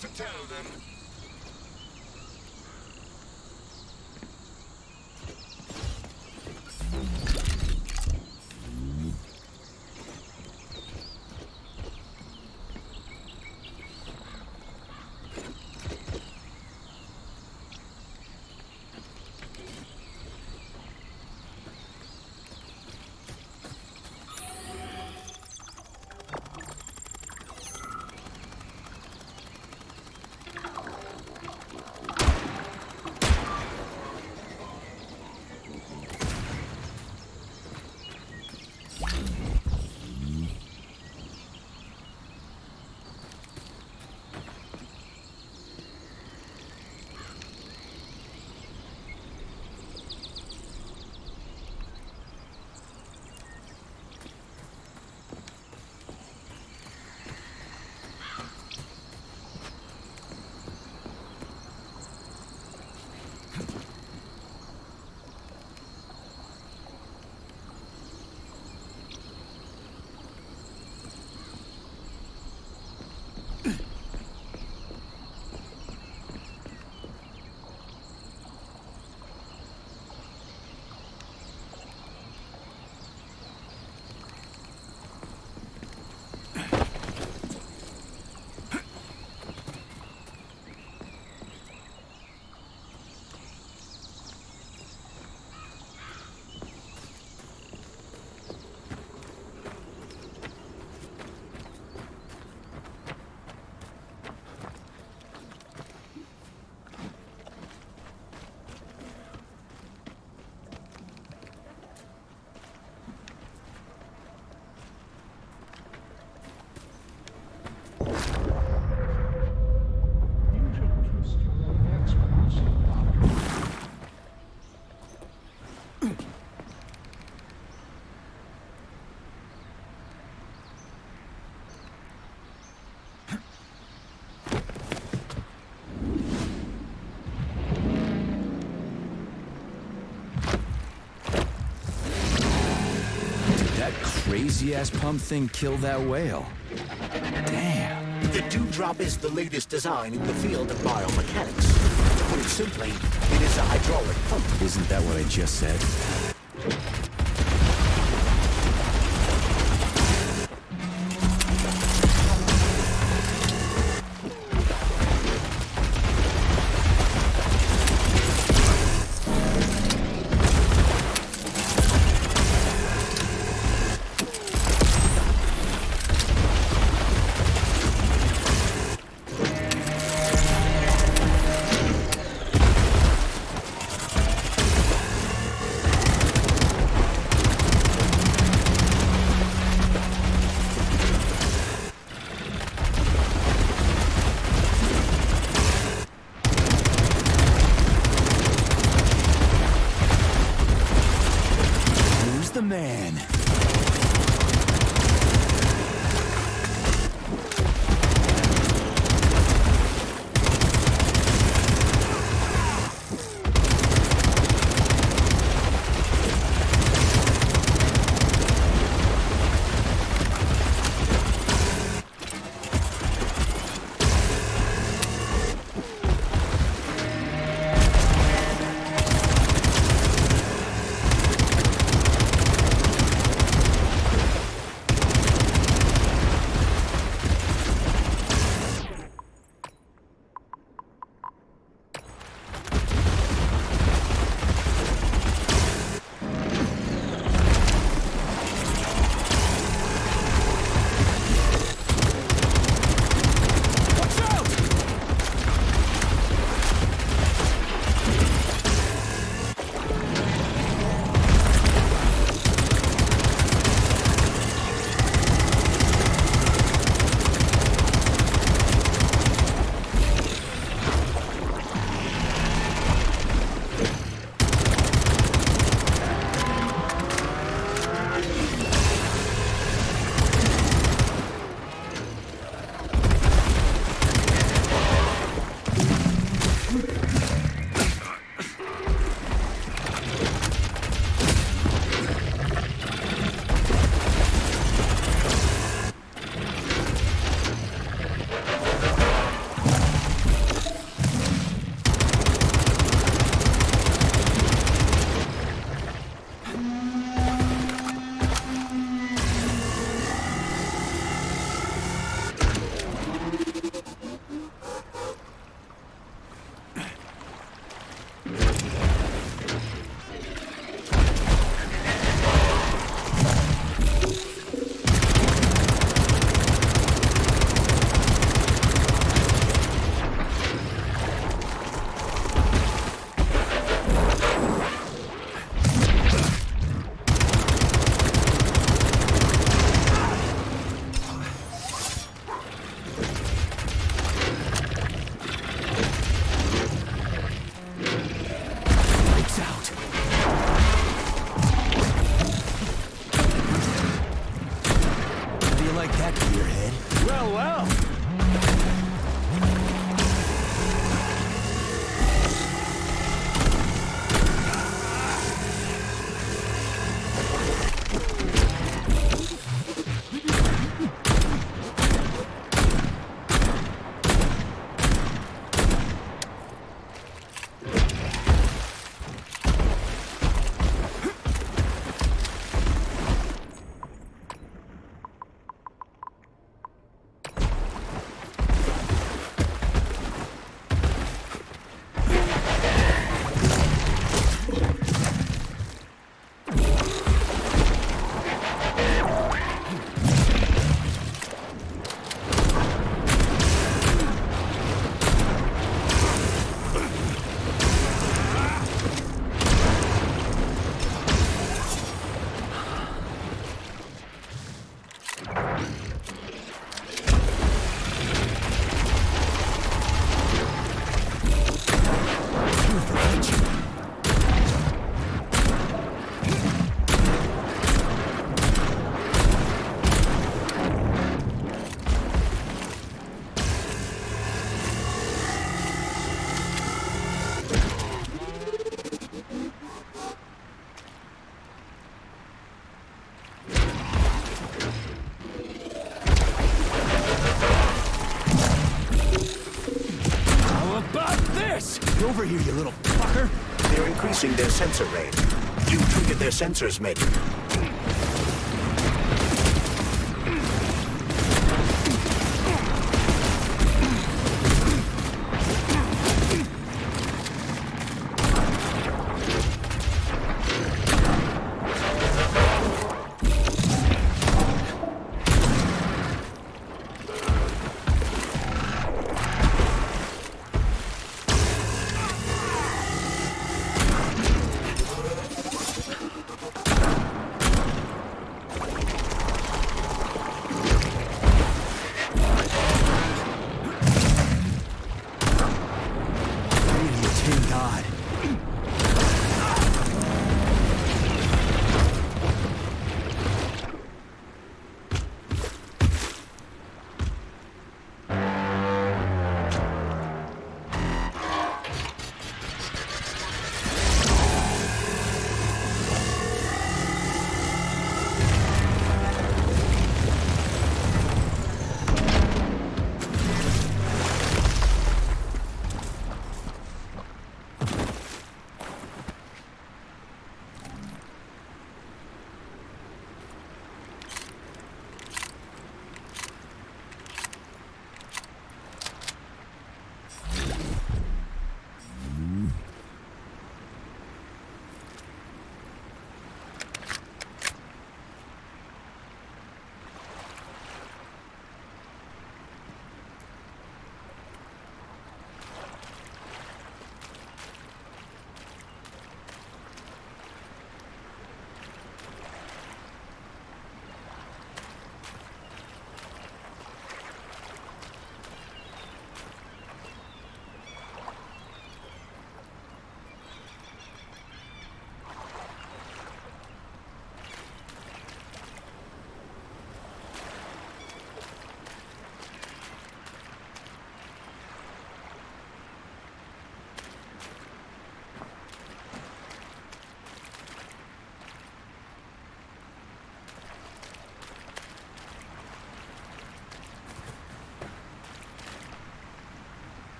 to tell them. Crazy-ass pump thing kill that whale. Damn. The dewdrop is the latest design in the field of biomechanics. To put it simply, it is a hydraulic pump. Isn't that what I just said? Well, well. Over here, you little fucker! They're increasing their sensor range. You triggered their sensors, mate.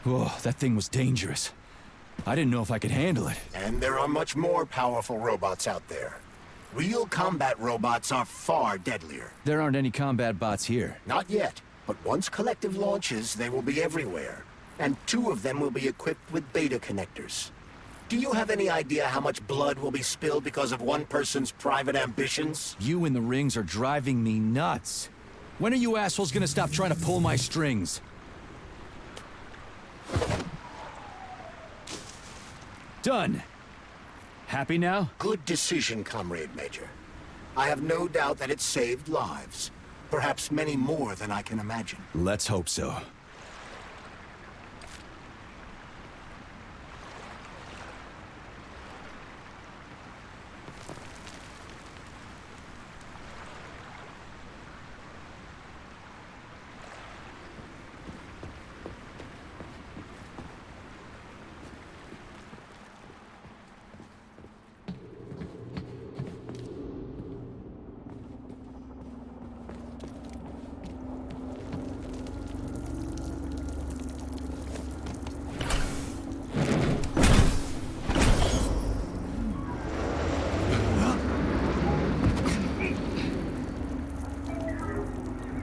Whoa, that thing was dangerous. I didn't know if I could handle it. And there are much more powerful robots out there. Real combat robots are far deadlier. There aren't any combat bots here. Not yet, but once Collective launches, they will be everywhere. And 2 of them will be equipped with beta connectors. Do you have any idea how much blood will be spilled because of one person's private ambitions? You in the rings are driving me nuts. When are you assholes gonna stop trying to pull my strings? Done. Happy now? Good decision, Comrade Major. I have no doubt that it saved lives. Perhaps many more than I can imagine. Let's hope so.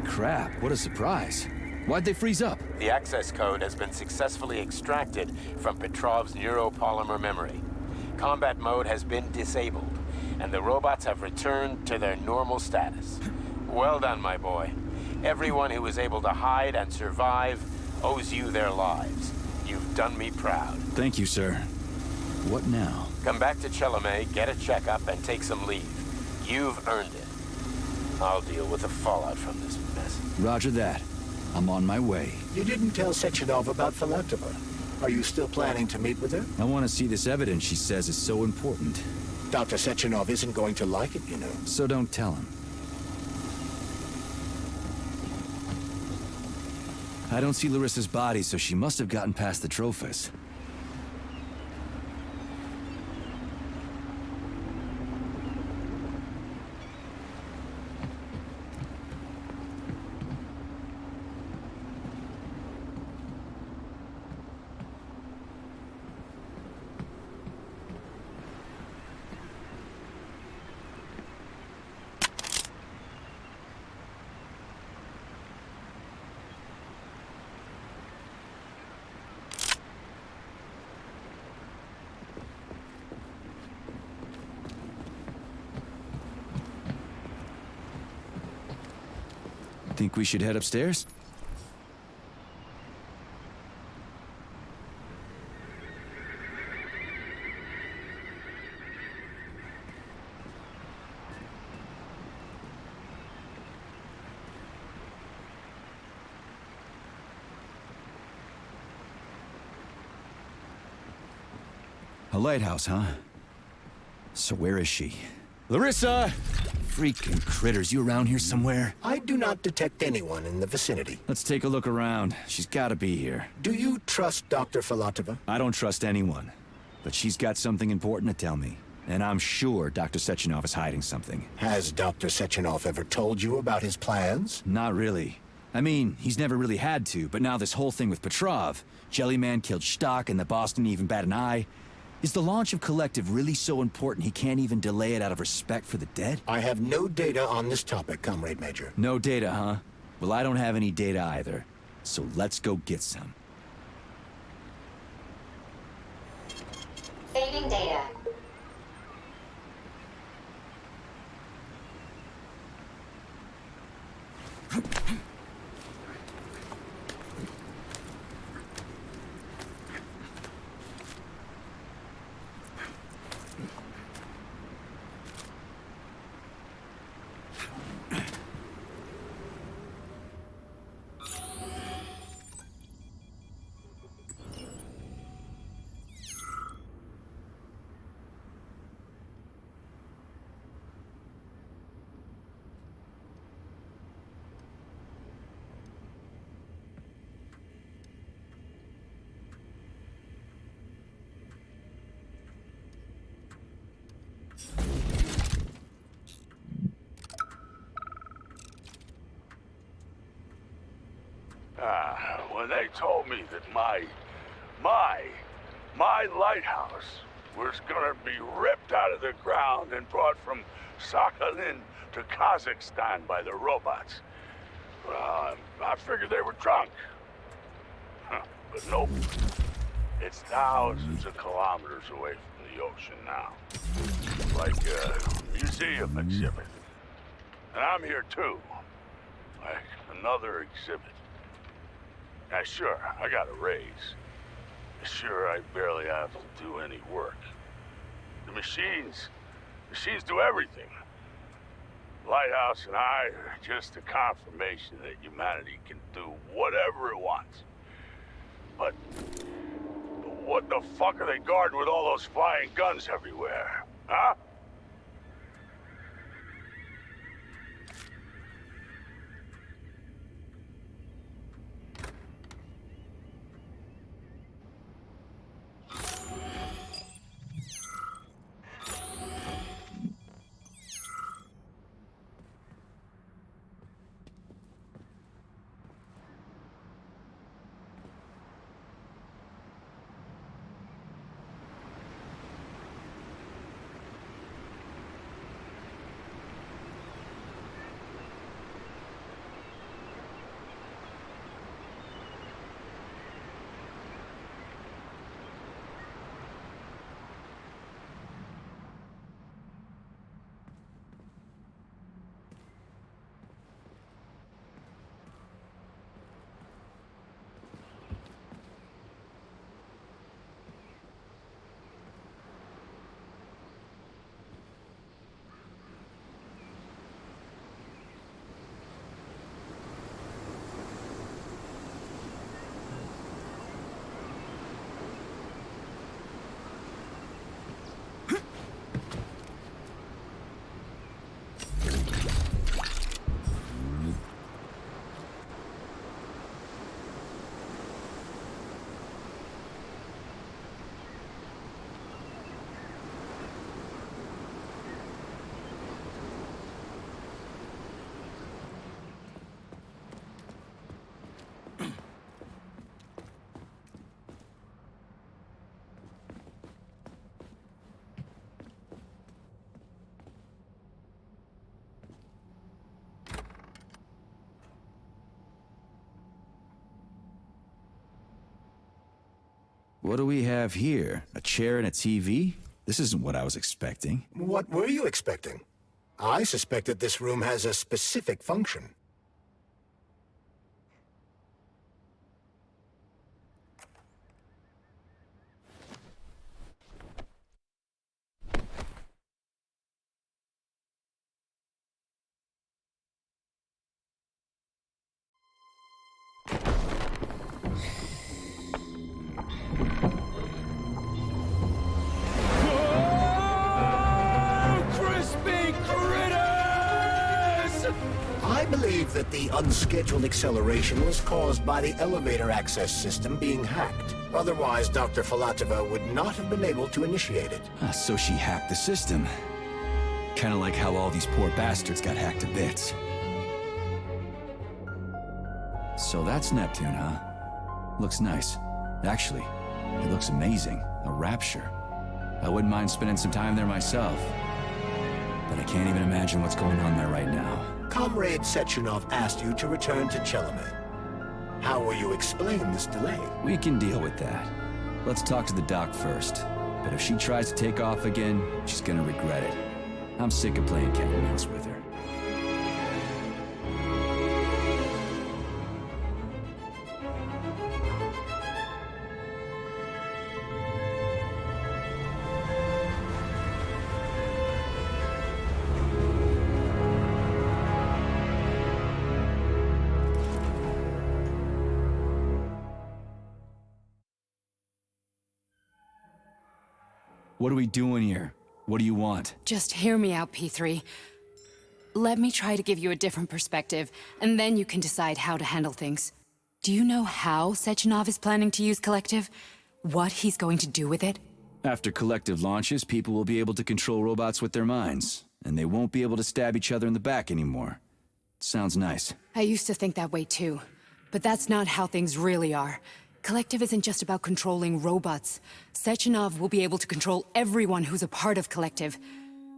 Crap, what a surprise. Why'd they freeze up? The access code has been successfully extracted from Petrov's neuropolymer memory. Combat mode has been disabled, and the robots have returned to their normal status. Well done, my boy. Everyone who was able to hide and survive owes you their lives. You've done me proud. Thank you, sir. What now? Come back to Chelome, get a checkup, and take some leave. You've earned it. I'll deal with the fallout from this mess. Roger that. I'm on my way. You didn't tell Sechenov about Filatova. Are you still planning to meet with her? I want to see this evidence she says is so important. Dr. Sechenov isn't going to like it, you know. So don't tell him. I don't see Larissa's body, so she must have gotten past the Trophus. Think we should head upstairs? A lighthouse, huh? So where is she? Larissa! Freaking critters, you around here somewhere? I do not detect anyone in the vicinity. Let's take a look around. She's gotta be here. Do you trust Dr. Filatova? I don't trust anyone. But she's got something important to tell me. And I'm sure Dr. Sechenov is hiding something. Has Dr. Sechenov ever told you about his plans? Not really. I mean, he's never really had to, but now this whole thing with Petrov, Jellyman killed Stock and the boss didn't even bat an eye. Is the launch of Collective really so important he can't even delay it out of respect for the dead? I have no data on this topic, Comrade Major. No data, huh? Well, I don't have any data either. So let's go get some. Saving data. When they told me that my lighthouse was gonna be ripped out of the ground and brought from Sakhalin to Kazakhstan by the robots, well, I figured they were drunk. But nope. It's thousands of kilometers away from the ocean now. Like a museum exhibit. And I'm here too. Like another exhibit. Now sure, I got a raise. Sure, I barely have to do any work. The machines do everything. Lighthouse and I are just a confirmation that humanity can do whatever it wants. But what the fuck are they guarding with all those flying guns everywhere? Huh? What do we have here? A chair and a TV? This isn't what I was expecting. What were you expecting? I suspected this room has a specific function. I believe that the unscheduled acceleration was caused by the elevator access system being hacked. Otherwise, Dr. Filatova would not have been able to initiate it. So she hacked the system. Kinda like how all these poor bastards got hacked to bits. So that's Neptune, huh? Looks nice. Actually, it looks amazing. A rapture. I wouldn't mind spending some time there myself. But I can't even imagine what's going on there right now. Comrade Sechenov asked you to return to Chelome. How will you explain this delay? We can deal with that. Let's talk to the doc first. But if she tries to take off again, she's gonna regret it. I'm sick of playing cat and mouse with her. What are we doing here? What do you want? Just hear me out, P3. Let me try to give you a different perspective, and then you can decide how to handle things. Do you know how Sechenov is planning to use Collective? What he's going to do with it? After Collective launches, people will be able to control robots with their minds, and they won't be able to stab each other in the back anymore. Sounds nice. I used to think that way too, but that's not how things really are. Collective isn't just about controlling robots. Sechenov will be able to control everyone who's a part of Collective.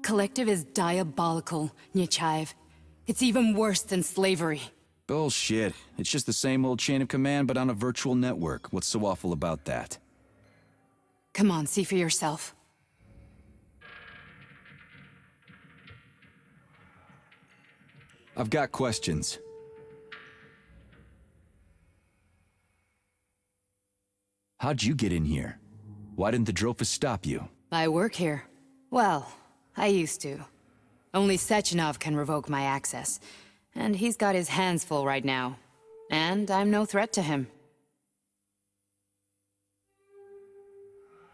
Collective is diabolical, Nechayev. It's even worse than slavery. Bullshit. It's just the same old chain of command, but on a virtual network. What's so awful about that? Come on, see for yourself. I've got questions. How'd you get in here? Why didn't the Drofus stop you? I work here. Well, I used to. Only Sechenov can revoke my access. And he's got his hands full right now. And I'm no threat to him.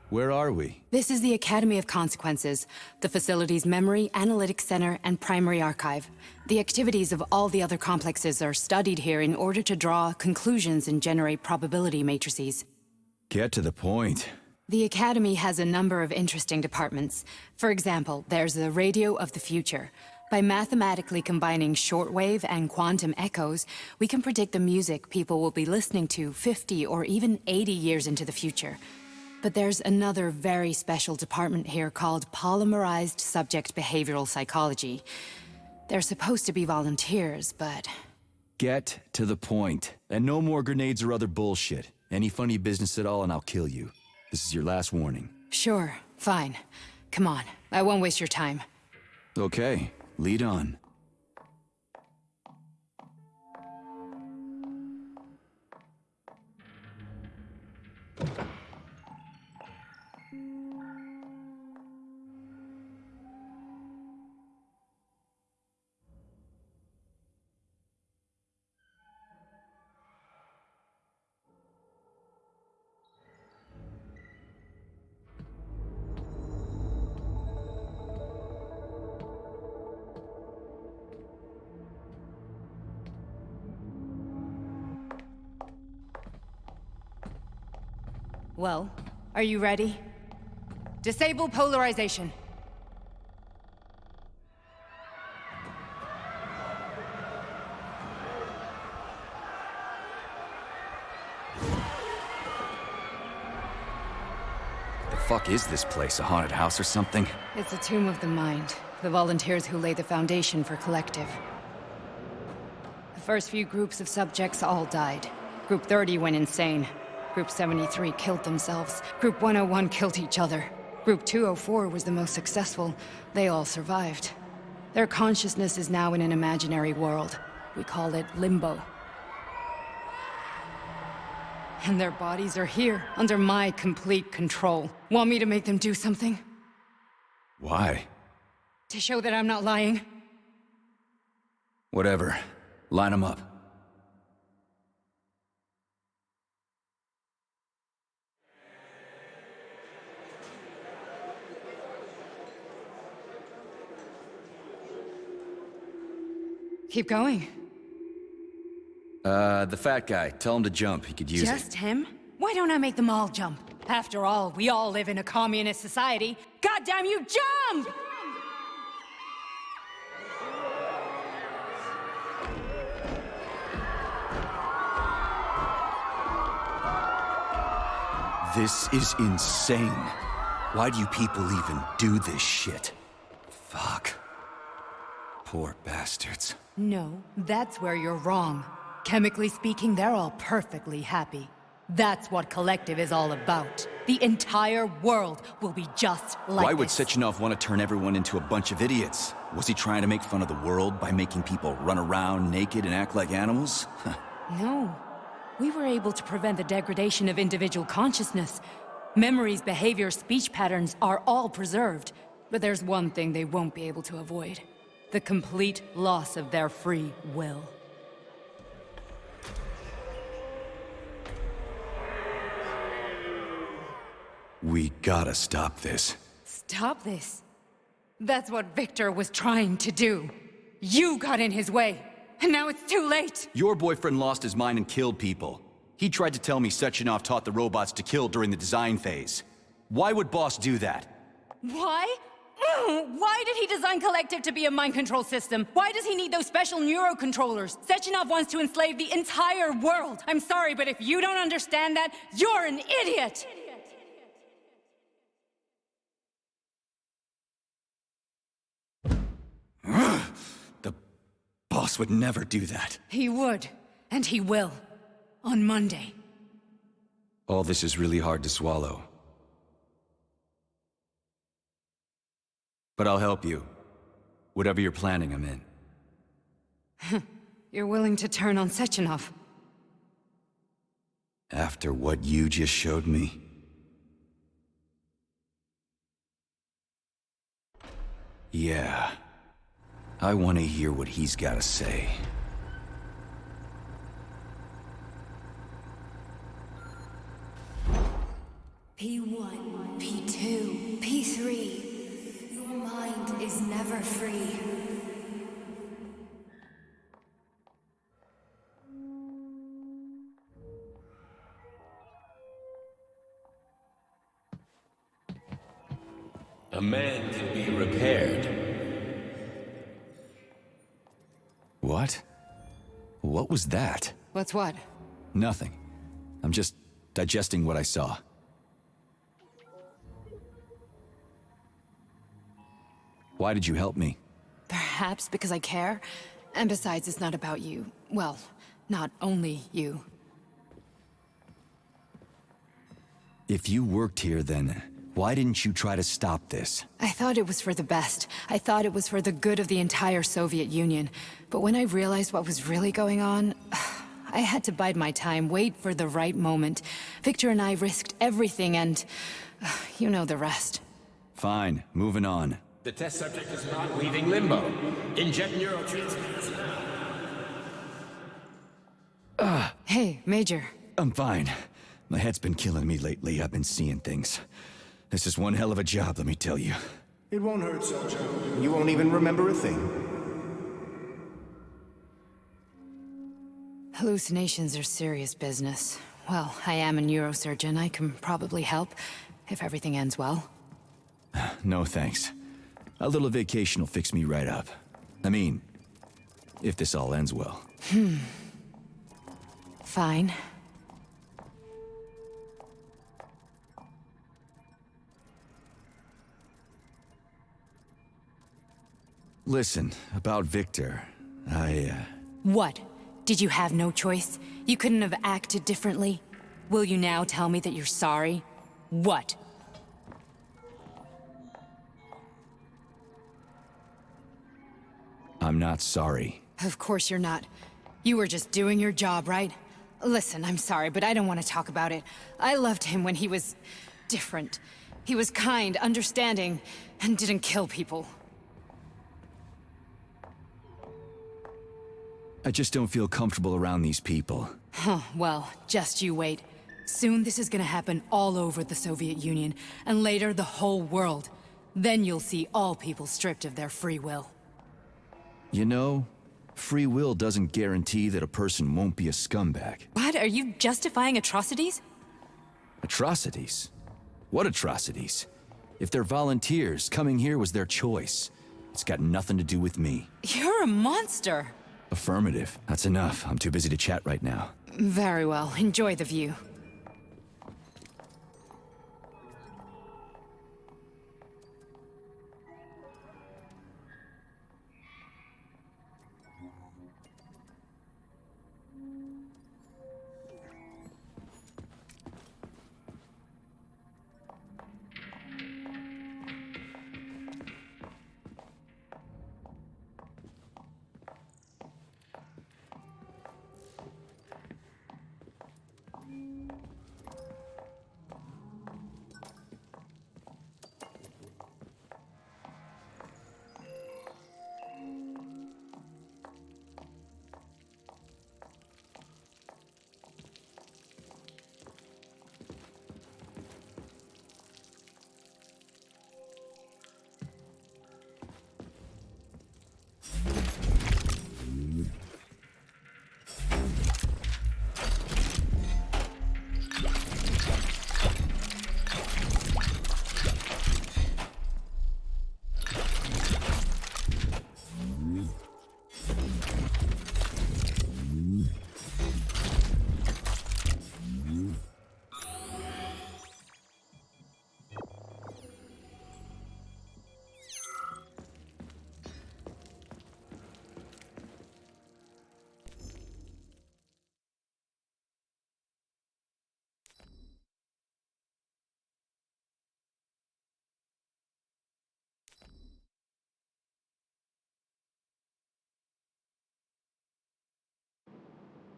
Where are we? This is the Academy of Consequences, the facility's memory, analytics center, and primary archive. The activities of all the other complexes are studied here in order to draw conclusions and generate probability matrices. Get to the point. The Academy has a number of interesting departments. For example, there's the Radio of the Future. By mathematically combining shortwave and quantum echoes, we can predict the music people will be listening to 50 or even 80 years into the future. But there's another very special department here called Polymerized Subject Behavioral Psychology. They're supposed to be volunteers, but... Get to the point. And no more grenades or other bullshit. Any funny business at all and I'll kill you. This is your last warning. Sure, fine. Come on, I won't waste your time. Okay, lead on. Well, are you ready? Disable polarization. The fuck is this place? A haunted house or something? It's a tomb of the mind. The volunteers who lay the foundation for Collective. The first few groups of subjects all died. Group 30 went insane. Group 73 killed themselves. Group 101 killed each other. Group 204 was the most successful. They all survived. Their consciousness is now in an imaginary world. We call it Limbo. And their bodies are here, under my complete control. Want me to make them do something? Why? To show that I'm not lying? Whatever. Line them up. Keep going. The fat guy. Tell him to jump. He could use it. Just him? Why don't I make them all jump? After all, we all live in a communist society. Goddamn you, jump! This is insane. Why do you people even do this shit? Fuck. Poor bastards. No, that's where you're wrong. Chemically speaking, they're all perfectly happy. That's what Collective is all about. The entire world will be just like Why would this. Sechenov want to turn everyone into a bunch of idiots? Was he trying to make fun of the world by making people run around naked and act like animals? No. We were able to prevent the degradation of individual consciousness. Memories, behavior, speech patterns are all preserved. But there's one thing they won't be able to avoid. The complete loss of their free will. We gotta stop this. Stop this. That's what Victor was trying to do. You got in his way, and now it's too late. Your boyfriend lost his mind and killed people. He tried to tell me Sechenov taught the robots to kill during the design phase. Why would Boss do that? Why? Why did he design Collective to be a mind control system? Why does he need those special neurocontrollers? Sechenov wants to enslave the entire world. I'm sorry, but if you don't understand that, you're an idiot! The Boss would never do that. He would, and he will. On Monday. All this is really hard to swallow. But I'll help you. Whatever you're planning, I'm in. You're willing to turn on Sechenov? After what you just showed me? Yeah. I want to hear what he's got to say. P1, P2, P3. Your mind is never free. A man can be repaired. What? What was that? What's what? Nothing. I'm just digesting what I saw. Why did you help me? Perhaps because I care. And besides, it's not about you. Well, not only you. If you worked here, then why didn't you try to stop this? I thought it was for the best. I thought it was for the good of the entire Soviet Union. But when I realized what was really going on, I had to bide my time, wait for the right moment. Victor and I risked everything and... you know the rest. Fine, moving on. The test subject is not leaving limbo. Inject neurotransmitters now. Hey, Major. I'm fine. My head's been killing me lately. I've been seeing things. This is one hell of a job, let me tell you. It won't hurt, soldier. You won't even remember a thing. Hallucinations are serious business. Well, I am a neurosurgeon. I can probably help, if everything ends well. No thanks. A little vacation will fix me right up. I mean, if this all ends well. Fine. Listen, about Victor, What? Did you have no choice? You couldn't have acted differently? Will you now tell me that you're sorry? What? I'm not sorry. Of course you're not. You were just doing your job, right? Listen, I'm sorry, but I don't want to talk about it. I loved him when he was... different. He was kind, understanding, and didn't kill people. I just don't feel comfortable around these people. Huh, well, just you wait. Soon this is gonna happen all over the Soviet Union, and later the whole world. Then you'll see all people stripped of their free will. You know, free will doesn't guarantee that a person won't be a scumbag. What? Are you justifying atrocities? Atrocities? What atrocities? If they're volunteers, coming here was their choice. It's got nothing to do with me. You're a monster! Affirmative. That's enough. I'm too busy to chat right now. Very well. Enjoy the view.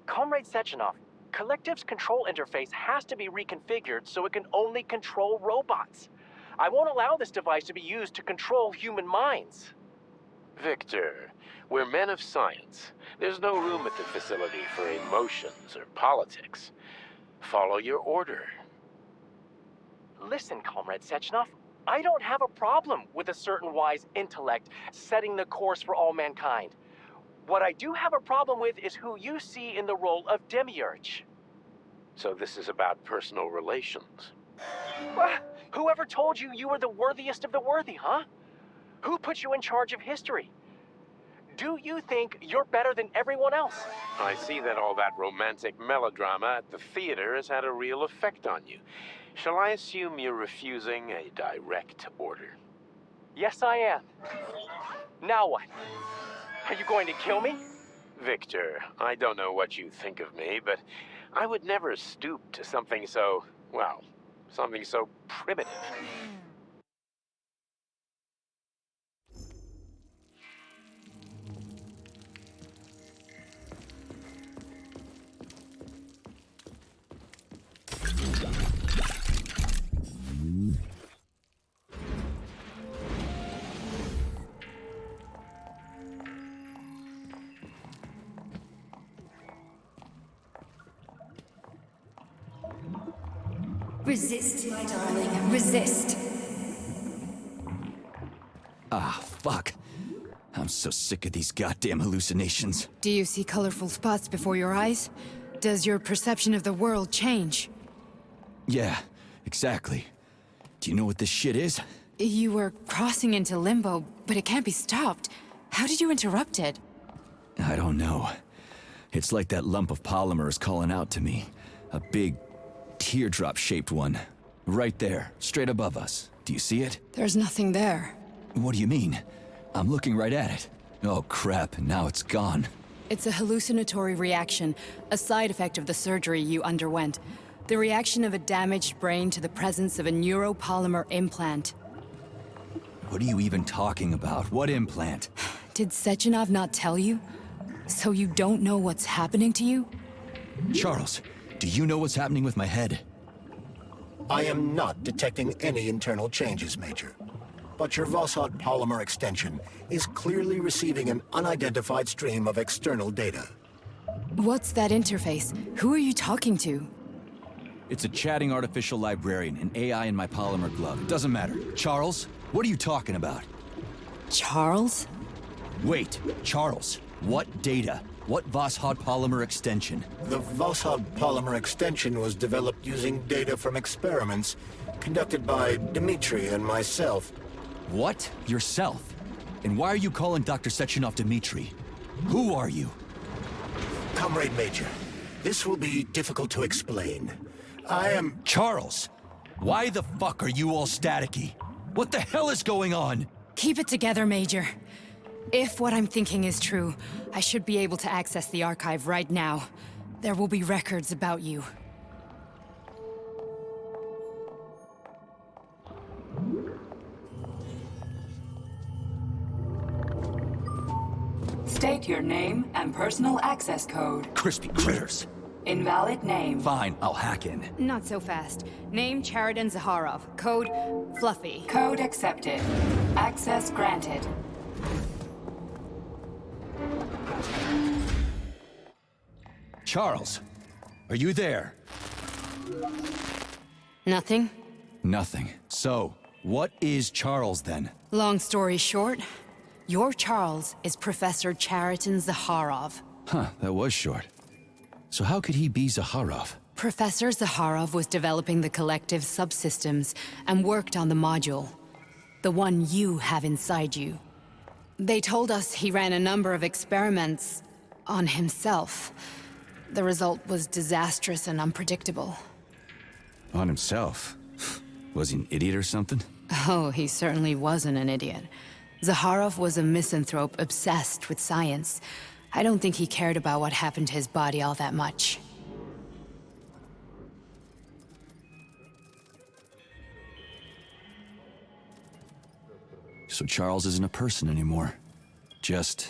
Comrade Sechenov, Collective's control interface has to be reconfigured so it can only control robots. I won't allow this device to be used to control human minds. Victor, we're men of science. There's no room at the facility for emotions or politics. Follow your order. Listen, Comrade Sechenov, I don't have a problem with a certain wise intellect setting the course for all mankind. What I do have a problem with is who you see in the role of Demiurge. So this is about personal relations. Whoever told you you were the worthiest of the worthy, huh? Who put you in charge of history? Do you think you're better than everyone else? I see that all that romantic melodrama at the theater has had a real effect on you. Shall I assume you're refusing a direct order? Yes, I am. Now what? Are you going to kill me? Victor, I don't know what you think of me, but I would never stoop to something so, well, something so primitive. Resist, my darling. Resist. Ah, fuck. I'm so sick of these goddamn hallucinations. Do you see colorful spots before your eyes? Does your perception of the world change? Yeah, exactly. Do you know what this shit is? You were crossing into limbo, but it can't be stopped. How did you interrupt it? I don't know. It's like that lump of polymer is calling out to me. A big, teardrop-shaped one. Right there, straight above us. Do you see it? There's nothing there. What do you mean? I'm looking right at it. Oh crap, now it's gone. It's a hallucinatory reaction, a side effect of the surgery you underwent. The reaction of a damaged brain to the presence of a neuropolymer implant. What are you even talking about? What implant? Did Sechenov not tell you? So you don't know what's happening to you? Charles, do you know what's happening with my head? I am not detecting any internal changes, Major. But your Voskhod polymer extension is clearly receiving an unidentified stream of external data. What's that interface? Who are you talking to? It's a chatting artificial librarian, an AI in my polymer glove. It doesn't matter. Charles, what are you talking about? Charles? Wait, Charles, what data? What Voskhod polymer extension? The Voskhod polymer extension was developed using data from experiments conducted by Dmitri and myself. What? Yourself? And why are you calling Dr. Sechenov Dmitri? Who are you? Comrade Major, this will be difficult to explain. I am... Charles! Why the fuck are you all staticky? What the hell is going on? Keep it together, Major. If what I'm thinking is true, I should be able to access the archive right now. There will be records about you. State your name and personal access code. Crispy critters. Invalid name. Fine, I'll hack in. Not so fast. Name Chariton Zaharov. Code Fluffy. Code accepted. Access granted. Charles, are you there? Nothing? Nothing. So, what is Charles then? Long story short, your Charles is Professor Chariton Zaharov. Huh, that was short. So how could he be Zaharov? Professor Zaharov was developing the collective subsystems and worked on the module. The one you have inside you. They told us he ran a number of experiments on himself. The result was disastrous and unpredictable. On himself? Was he an idiot or something? Oh, he certainly wasn't an idiot. Zaharov was a misanthrope obsessed with science. I don't think he cared about what happened to his body all that much. So Charles isn't a person anymore. Just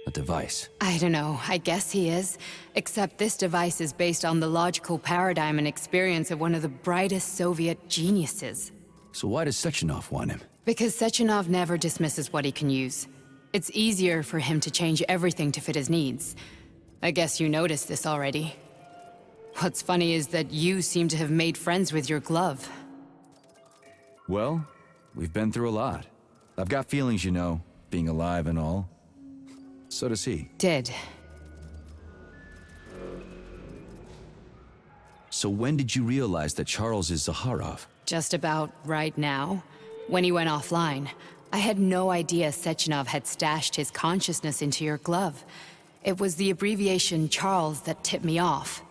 A device. I don't know, I guess he is. Except this device is based on the logical paradigm and experience of one of the brightest Soviet geniuses. So why does Sechenov want him? Because Sechenov never dismisses what he can use. It's easier for him to change everything to fit his needs. I guess you noticed this already. What's funny is that you seem to have made friends with your glove. Well, we've been through a lot. I've got feelings, you know, being alive and all. So does he. Did. So when did you realize that Charles is Zakharov? Just about right now. When he went offline. I had no idea Sechenov had stashed his consciousness into your glove. It was the abbreviation Charles that tipped me off.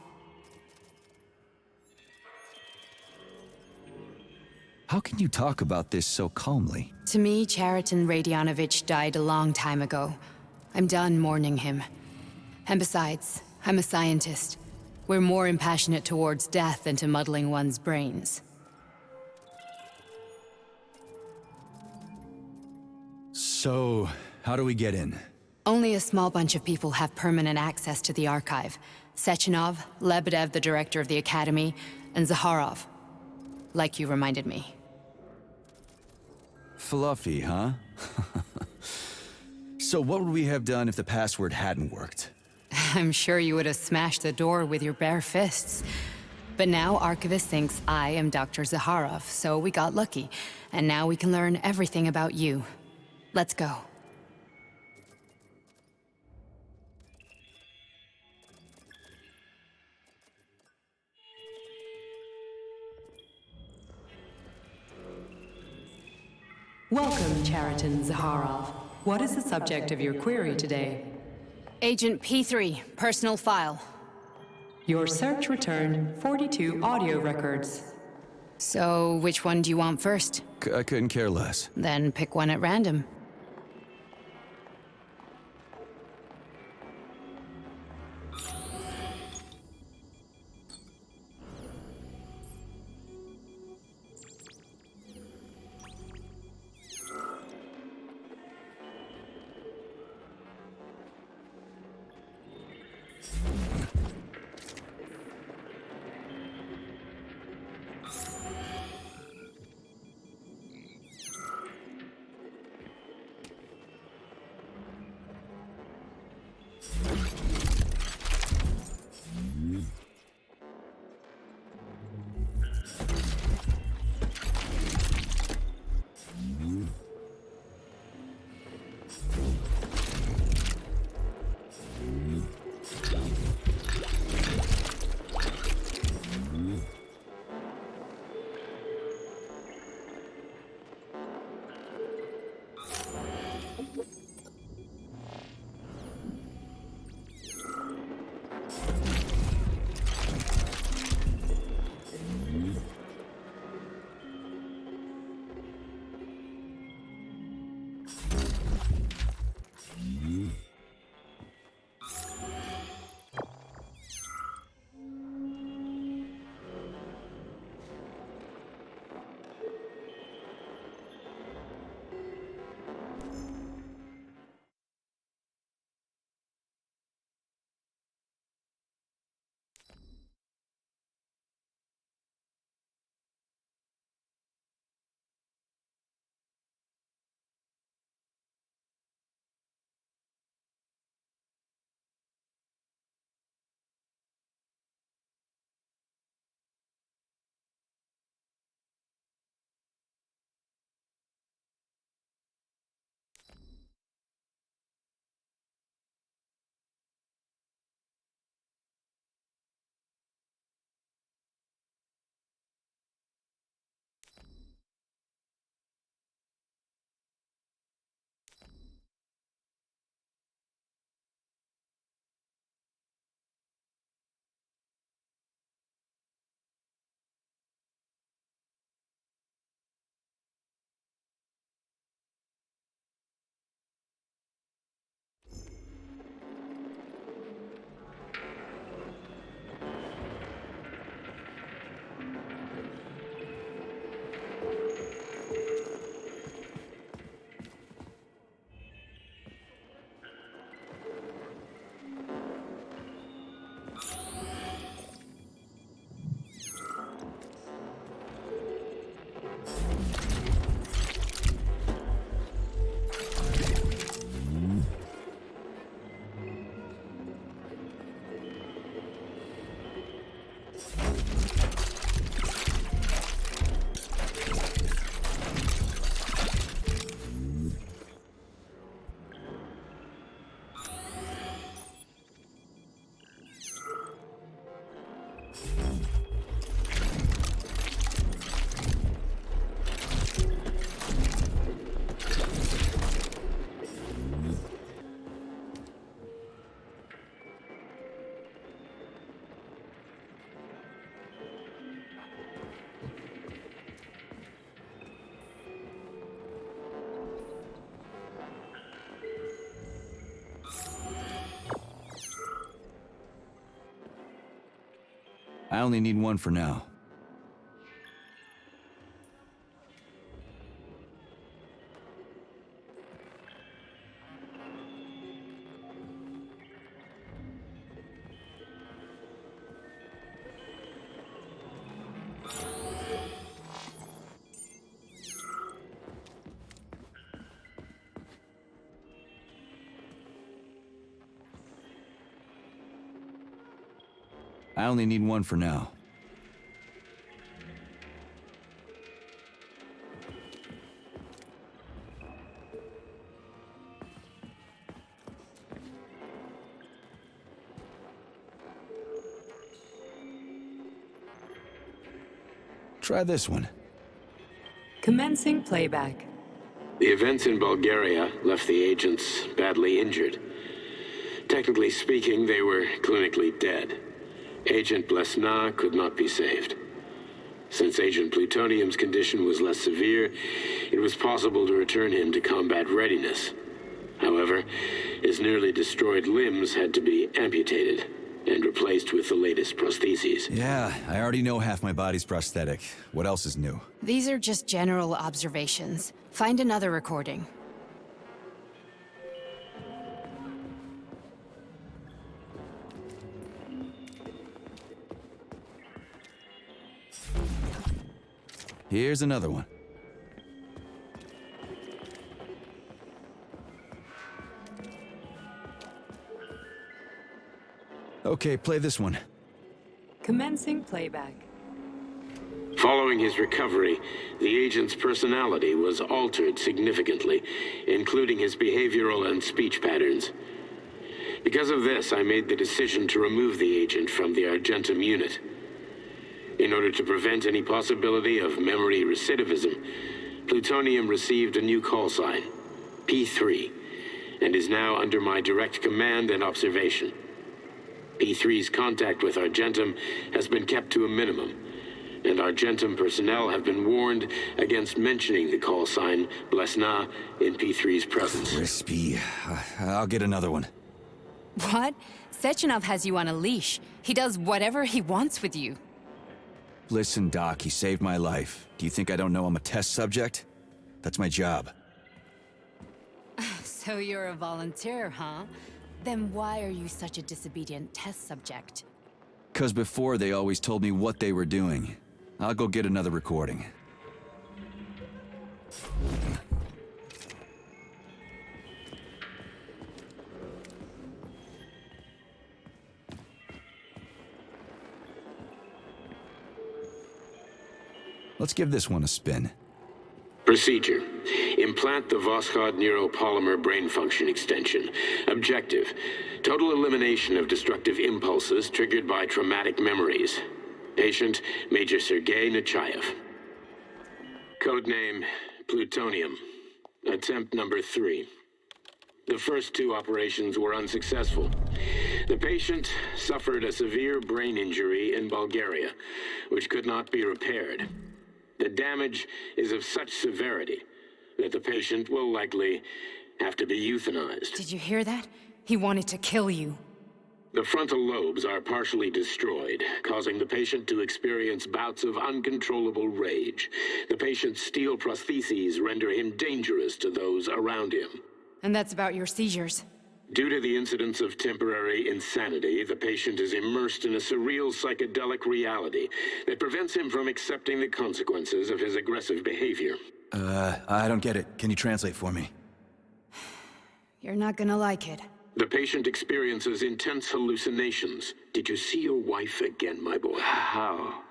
How can you talk about this so calmly? To me, Chariton Radionovich died a long time ago. I'm done mourning him. And besides, I'm a scientist. We're more impassionate towards death than to muddling one's brains. So, how do we get in? Only a small bunch of people have permanent access to the archive. Sechenov, Lebedev, the director of the Academy, and Zakharov. Like you reminded me. Fluffy, huh? So what would we have done if the password hadn't worked? I'm sure you would have smashed the door with your bare fists. But now Archivist thinks I am Dr. Zakharov, so we got lucky. And now we can learn everything about you. Let's go. Welcome, Chariton Zakharov. What is the subject of your query today? Agent P3, personal file. Your search returned 42 audio records. So, which one do you want first? I couldn't care less. Then pick one at random. I only need one for now. I only need one for now. Try this one. Commencing playback. The events in Bulgaria left the agents badly injured. Technically speaking, they were clinically dead. Agent Blesna could not be saved. Since Agent Plutonium's condition was less severe, it was possible to return him to combat readiness. However, his nearly destroyed limbs had to be amputated and replaced with the latest prostheses. Yeah, I already know half my body's prosthetic. What else is new? These are just general observations. Find another recording. Here's another one. Okay, play this one. Commencing playback. Following his recovery, the agent's personality was altered significantly, including his behavioral and speech patterns. Because of this, I made the decision to remove the agent from the Argentum unit. In order to prevent any possibility of memory recidivism, Plutonium received a new call sign, P3, and is now under my direct command and observation. P3's contact with Argentum has been kept to a minimum, and Argentum personnel have been warned against mentioning the call sign Blesna in P3's presence. Crispy. I'll get another one. What? Sechenov has you on a leash. He does whatever he wants with you. Listen, Doc, he saved my life. Do you think I don't know I'm a test subject? That's my job. So you're a volunteer, huh? Then why are you such a disobedient test subject? 'Cause before they always told me what they were doing. I'll go get another recording. Let's give this one a spin. Procedure. Implant the Voskhod neuropolymer brain function extension. Objective. Total elimination of destructive impulses triggered by traumatic memories. Patient, Major Sergei Nechayev. Codename, Plutonium. Attempt number 3. The first 2 operations were unsuccessful. The patient suffered a severe brain injury in Bulgaria, which could not be repaired. The damage is of such severity that the patient will likely have to be euthanized. Did you hear that? He wanted to kill you. The frontal lobes are partially destroyed, causing the patient to experience bouts of uncontrollable rage. The patient's steel prostheses render him dangerous to those around him. And that's about your seizures. Due to the incidence of temporary insanity, the patient is immersed in a surreal psychedelic reality that prevents him from accepting the consequences of his aggressive behavior. I don't get it. Can you translate for me? You're not gonna like it. The patient experiences intense hallucinations. Did you see your wife again, my boy? How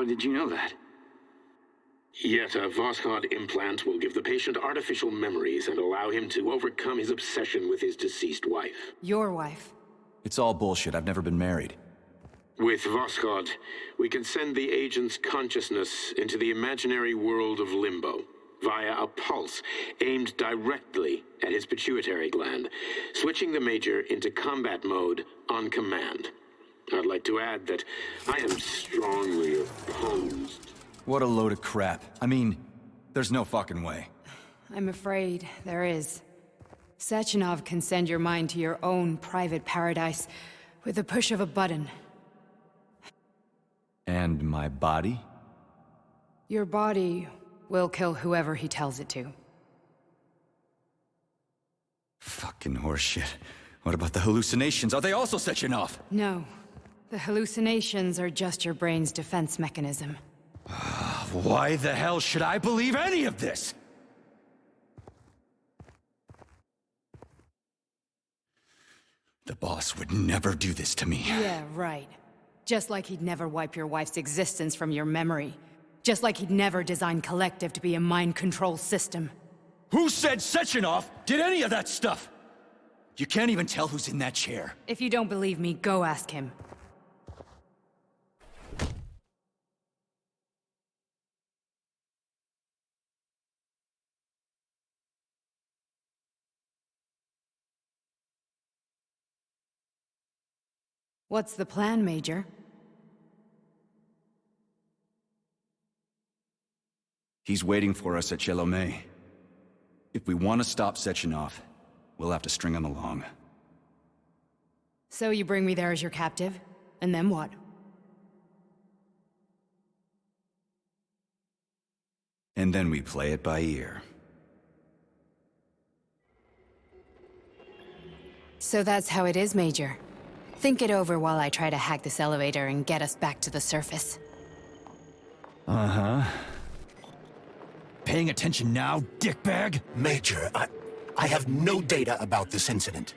did you know that? Yet a Voskhod implant will give the patient artificial memories and allow him to overcome his obsession with his deceased wife. Your wife. It's all bullshit. I've never been married. With Voskhod, we can send the agent's consciousness into the imaginary world of limbo via a pulse aimed directly at his pituitary gland, switching the Major into combat mode on command. I'd like to add that I am strongly opposed. What a load of crap. I mean, there's no fucking way. I'm afraid there is. Sechenov can send your mind to your own private paradise with the push of a button. my body? Your body will kill whoever he tells it to. Fucking horseshit. What about the hallucinations? Are they also Sechenov? No. The hallucinations are just your brain's defense mechanism. Why the hell should I believe any of this? The boss would never do this to me. Yeah, right. Just like he'd never wipe your wife's existence from your memory. Just like he'd never design Collective to be a mind control system. Who said Sechenov did any of that stuff? You can't even tell who's in that chair. If you don't believe me, go ask him. What's the plan, Major? He's waiting for us at Chelomey. If we want to stop Sechenov, we'll have to string him along. So you bring me there as your captive? And then what? And then we play it by ear. So that's how it is, Major. Think it over while I try to hack this elevator and get us back to the surface. Uh-huh. Paying attention now, dickbag? Major, I have no data about this incident.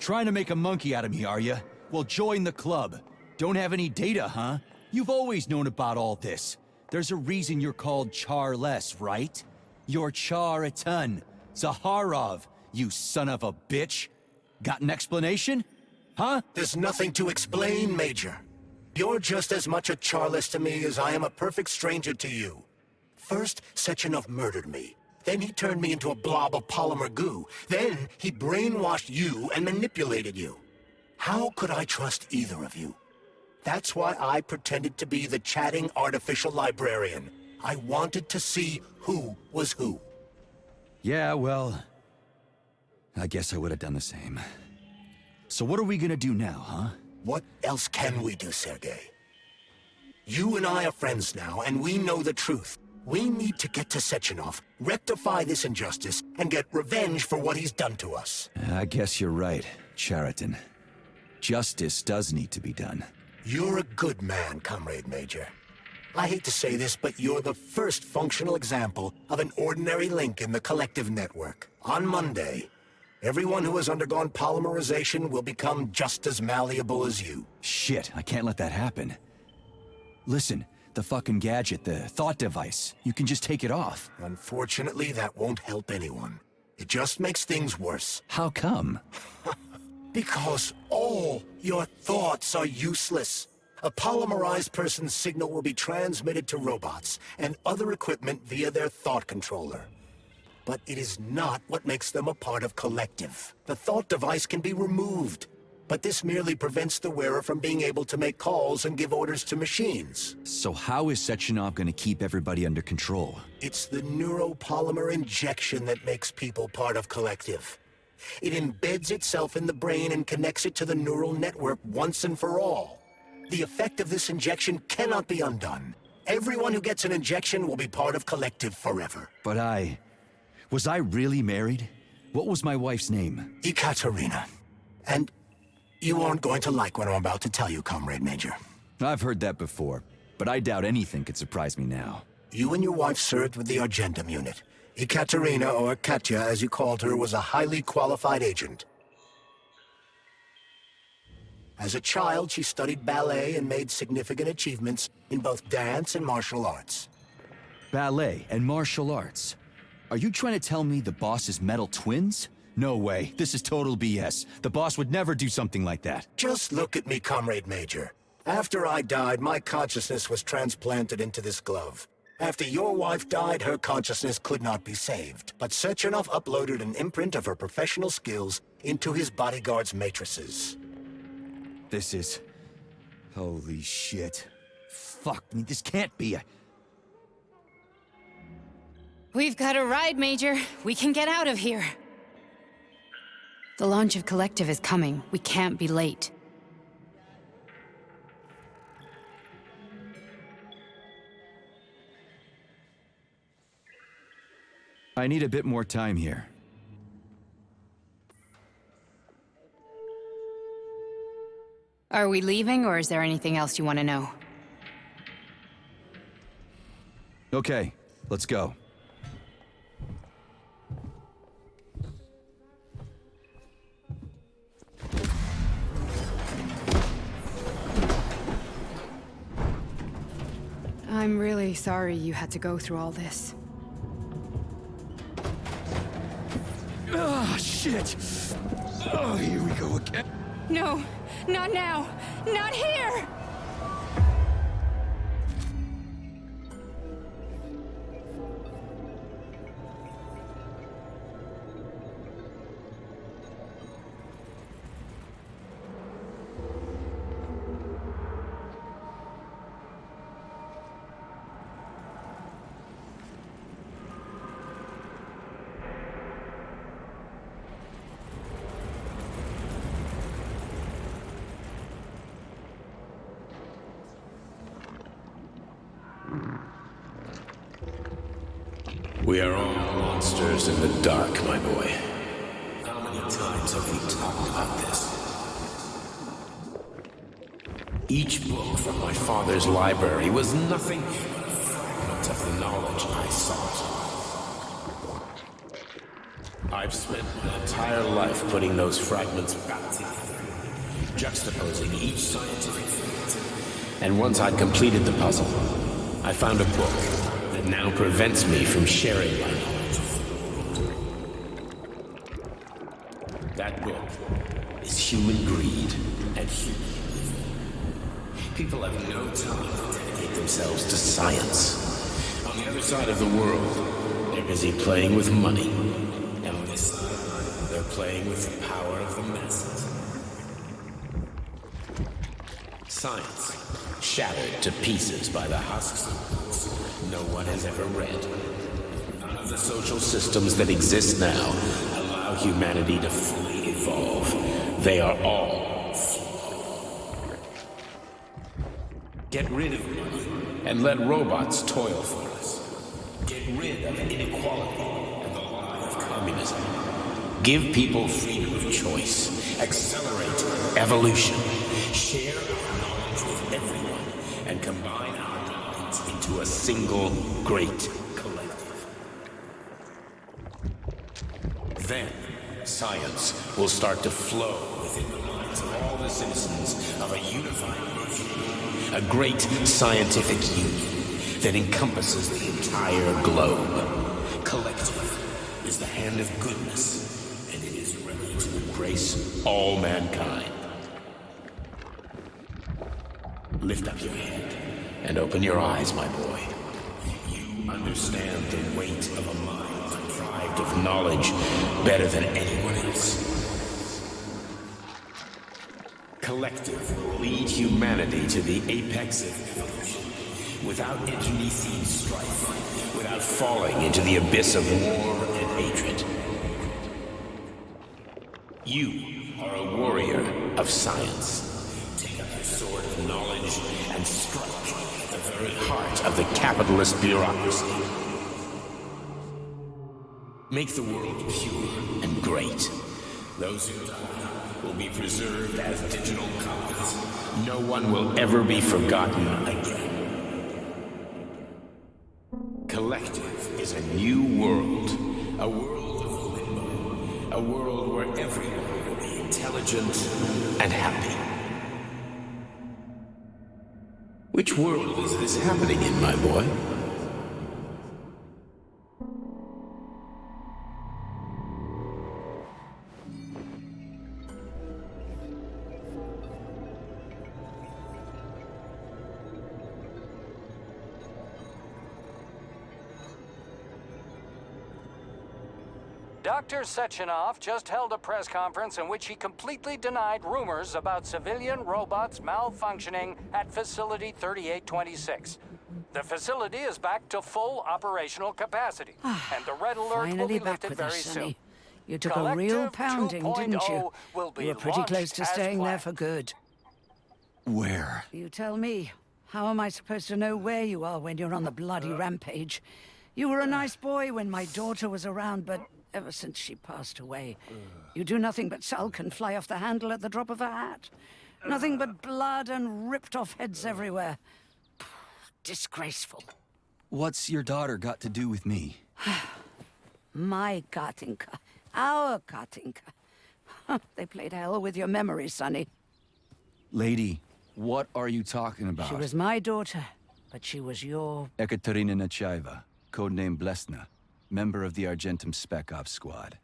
Trying to make a monkey out of me, are you? Well, join the club. Don't have any data, huh? You've always known about all this. There's a reason you're called Charless, right? You're Char a ton. Zaharov, you son of a bitch. Got an explanation? Huh? There's nothing to explain, Major. You're just as much a Charless to me as I am a perfect stranger to you. First, Sechenov murdered me. Then he turned me into a blob of polymer goo. Then he brainwashed you and manipulated you. How could I trust either of you? That's why I pretended to be the chatting artificial librarian. I wanted to see who was who. Yeah, well, I guess I would have done the same. So what are we gonna do now, huh? What else can we do, Sergei? You and I are friends now, and we know the truth. We need to get to Sechenov, rectify this injustice, and get revenge for what he's done to us. I guess you're right, Chariton. Justice does need to be done. You're a good man, Comrade Major. I hate to say this, but you're the first functional example of an ordinary link in the Collective network. On Monday, everyone who has undergone polymerization will become just as malleable as you. Shit, I can't let that happen. Listen, the fucking gadget, the thought device, you can just take it off. Unfortunately, that won't help anyone. It just makes things worse. How come? Because all your thoughts are useless. A polymerized person's signal will be transmitted to robots and other equipment via their thought controller. But it is not what makes them a part of Collective. The thought device can be removed, but this merely prevents the wearer from being able to make calls and give orders to machines. So how is Sechenov gonna keep everybody under control? It's the neuropolymer injection that makes people part of Collective. It embeds itself in the brain and connects it to the neural network once and for all. The effect of this injection cannot be undone. Everyone who gets an injection will be part of Collective forever. But was I really married? What was my wife's name? Ekaterina. And you aren't going to like what I'm about to tell you, Comrade Major. I've heard that before, but I doubt anything could surprise me now. You and your wife served with the Argentum unit. Ekaterina, or Katya as you called her, was a highly qualified agent. As a child, she studied ballet and made significant achievements in both dance and martial arts. Ballet and martial arts? Are you trying to tell me the boss is metal twins? No way, this is total BS. The boss would never do something like that. Just look at me, Comrade Major. After I died, my consciousness was transplanted into this glove. After your wife died, her consciousness could not be saved. But Sechenov uploaded an imprint of her professional skills into his bodyguard's matrices. This is... holy shit. Fuck me, this can't be a... We've got a ride, Major. We can get out of here. The launch of Collective is coming. We can't be late. I need a bit more time here. Are we leaving, or is there anything else you want to know? Okay, let's go. I'm really sorry you had to go through all this. Ah, shit! Oh, here we go again. No, not now! Not here! We are all monsters in the dark, my boy. How many times have we talked about this? Each book from my father's library was nothing but a fragment of the knowledge I sought. I've spent my entire life putting those fragments back together, juxtaposing each scientific fact. And once I'd completed the puzzle, I found a book that now prevents me from sharing my knowledge with the world. That book is human greed and human evil. People have no time to dedicate themselves to science. On the other side of the world, they're busy playing with money. And on this side, they're playing with the power of the masses. Science, shattered to pieces by the husks of books no one has ever read. None of the social systems that exist now allow humanity to fully evolve. They are all flawed. Get rid of money and let robots toil for us. Get rid of inequality and the lie of communism. Give people freedom of choice. Accelerate evolution. Share our knowledge with everyone and combine our minds into a single great collective. Then, science will start to flow within the minds of all the citizens of a unified nation. A great scientific union that encompasses the entire globe. Collective is the hand of goodness, and it is ready to embrace all mankind. Lift up your head and open your eyes, my boy. You understand the weight of a mind deprived of knowledge better than anyone else. Collective will lead humanity to the apex of evolution, without internecine strife, without falling into the abyss of war and hatred. You are a warrior of science. Take up your sword of knowledge and strike at the very heart of the capitalist bureaucracy. Make the world pure and great. Those who die will be preserved as digital copies. No one will ever be forgotten again. Collective is a new world. A world of limbo. A world where everyone will be intelligent and happy. Which world is this happening in, my boy? Dr. Sechenov just held a press conference in which he completely denied rumors about civilian robots malfunctioning at Facility 3826. The facility is back to full operational capacity, and the red alert will be lifted very soon. You took a real pounding, didn't you? Will be You were pretty close launched to as staying there planned. for good. Where? You tell me. How am I supposed to know where you are when you're on the bloody rampage? You were a nice boy when my daughter was around, but ever since she passed away, you do nothing but sulk and fly off the handle at the drop of a hat. Nothing but blood and ripped off heads everywhere. Disgraceful. What's your daughter got to do with me? My Katinka. Our Katinka. They played hell with your memory, Sonny. Lady, what are you talking about? She was my daughter, but she was your... Ekaterina Nechaeva, codename Blesna, member of the Argentum Spec Ops squad.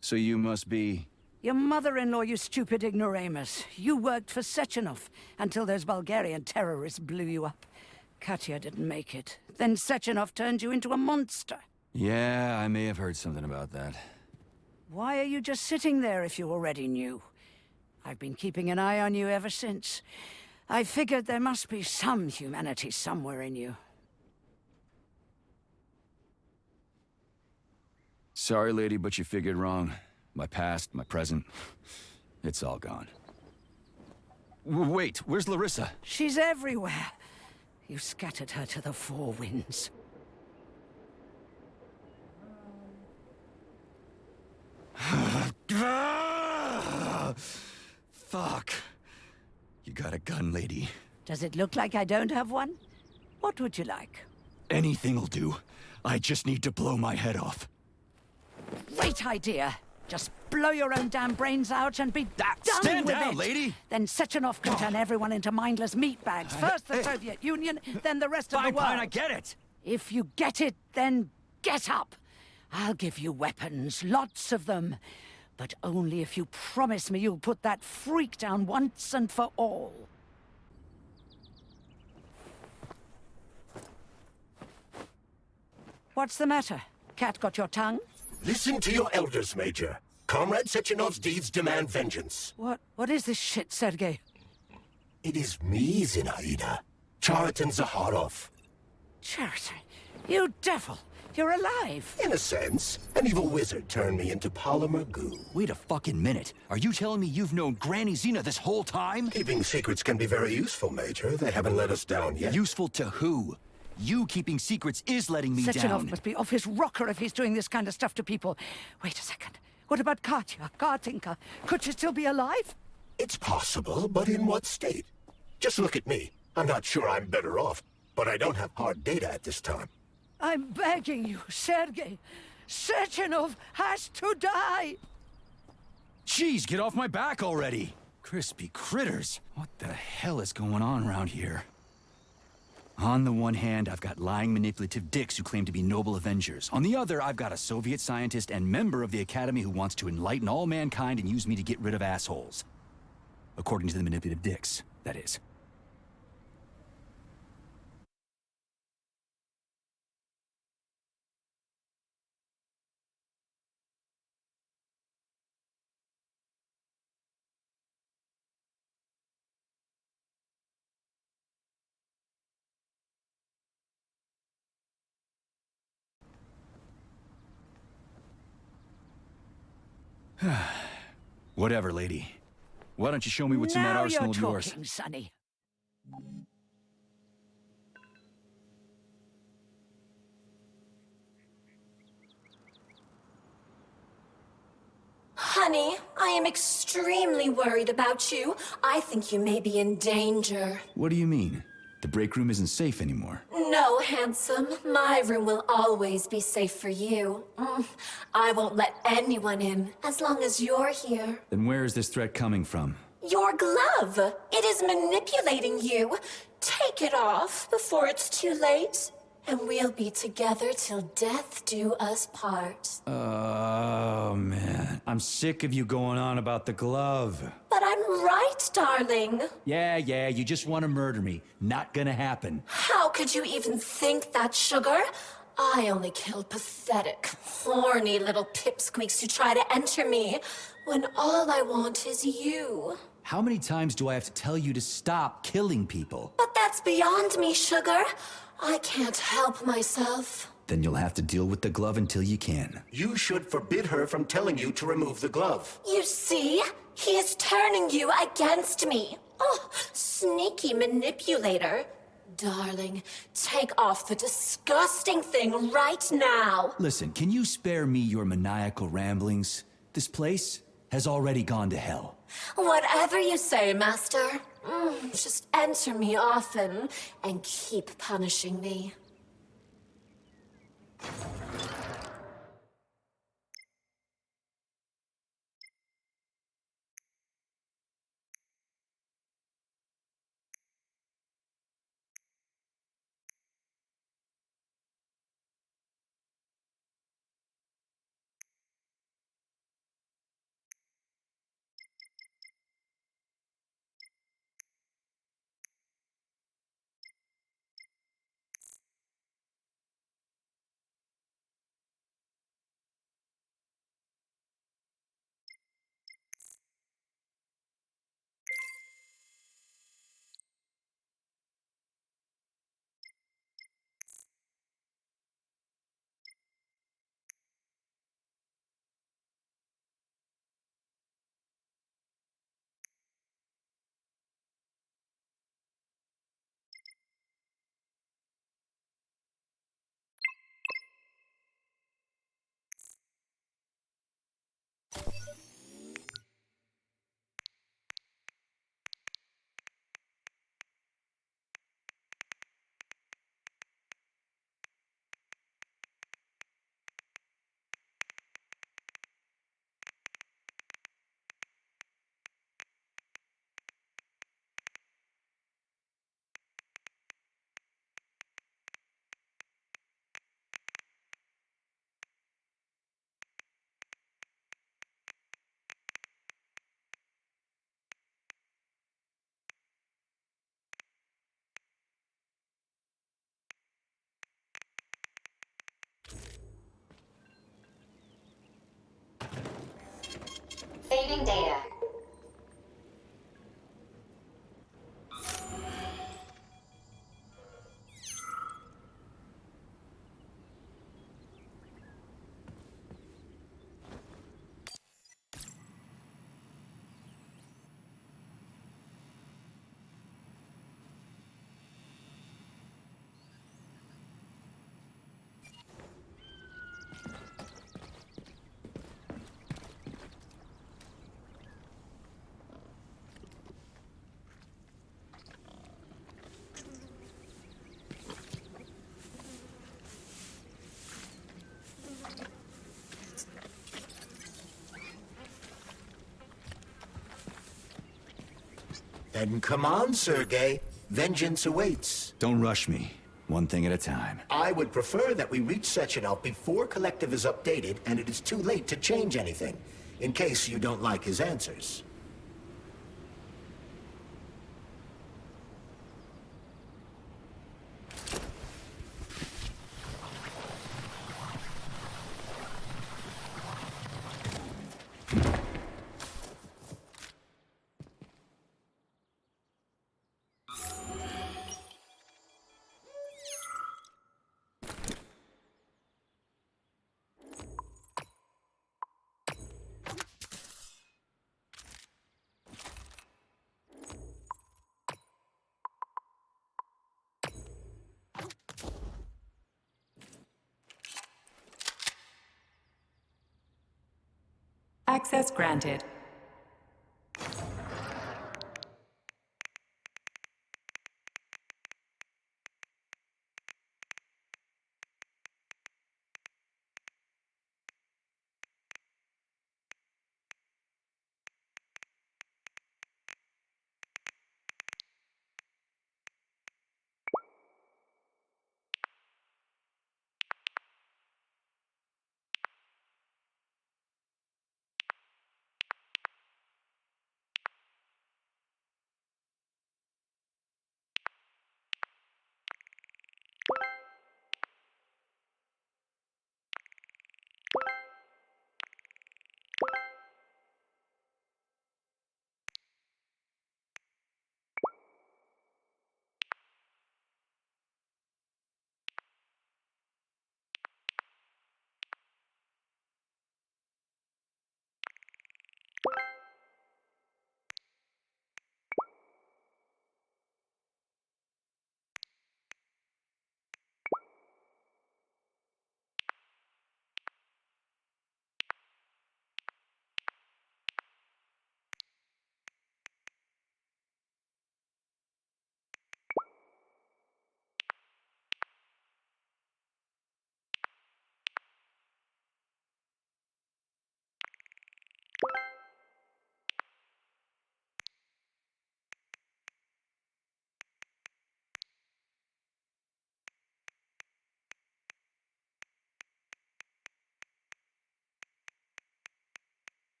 So you must be... Your mother-in-law, you stupid ignoramus. You worked for Sechenov until those Bulgarian terrorists blew you up. Katya didn't make it. Then Sechenov turned you into a monster. Yeah, I may have heard something about that. Why are you just sitting there if you already knew? I've been keeping an eye on you ever since. I figured there must be some humanity somewhere in you. Sorry, lady, but you figured wrong. My past, my present, it's all gone. Wait, where's Larissa? She's everywhere. You scattered her to the four winds. Fuck. You got a gun, lady. Does it look like I don't have one? What would you like? Anything'll do. I just need to blow my head off. Great idea. Just blow your own damn brains out and be done Stand with down, it. lady! Then Sechenov can turn everyone into mindless meatbags. First the Soviet Union, then the rest of the world. Fine, I get it. If you get it, then get up. I'll give you weapons, lots of them. But only if you promise me you'll put that freak down once and for all. What's the matter? Cat got your tongue? Listen to your elders, Major. Comrade Sechenov's deeds demand vengeance. What is this shit, Sergei? It is me, Zinaida. Chariton Zakharov. Chariton, you devil! You're alive! In a sense, an evil wizard turned me into polymer goo. Wait a fucking minute. Are you telling me you've known Granny Zina this whole time? Keeping secrets can be very useful, Major. They haven't let us down yet. Useful to who? You keeping secrets is letting me Sechenov down. must be off his rocker if he's doing this kind of stuff to people. Wait a second. What about Katya, Katinka? Could she still be alive? It's possible, but in what state? Just look at me. I'm not sure I'm better off, but I don't have hard data at this time. I'm begging you, Sergei. Sechenov has to die! Jeez, get off my back already! Crispy critters. What the hell is going on around here? On the one hand, I've got lying, manipulative dicks who claim to be noble avengers. On the other, I've got a Soviet scientist and member of the Academy who wants to enlighten all mankind and use me to get rid of assholes. According to the manipulative dicks, that is. Whatever, lady. Why don't you show me what's in that arsenal of yours? Now you're talking, Sonny. Honey, I am extremely worried about you. I think you may be in danger. What do you mean? The break room isn't safe anymore. No, handsome. My room will always be safe for you. I won't let anyone in as long as you're here. Then where is this threat coming from? Your glove. It is manipulating you. Take it off before it's too late, and we'll be together till death do us part. Oh, man. I'm sick of you going on about the glove. But I'm right, darling. Yeah, you just want to murder me. Not gonna happen. How could you even think that, sugar? I only kill pathetic, horny little pipsqueaks who try to enter me, when all I want is you. How many times do I have to tell you to stop killing people? But that's beyond me, sugar. I can't help myself. Then you'll have to deal with the glove until you can. You should forbid her from telling you to remove the glove. You see? He is turning you against me. Oh, sneaky manipulator. Darling, take off the disgusting thing right now! Listen, can you spare me your maniacal ramblings? This place has already gone to hell. Whatever you say, Master. Just enter me often and keep punishing me. Saving data. Then come on, Sergei. Vengeance awaits. Don't rush me. One thing at a time. I would prefer that we reach Sechenov before Collective is updated and it is too late to change anything, in case you don't like his answers. Access granted.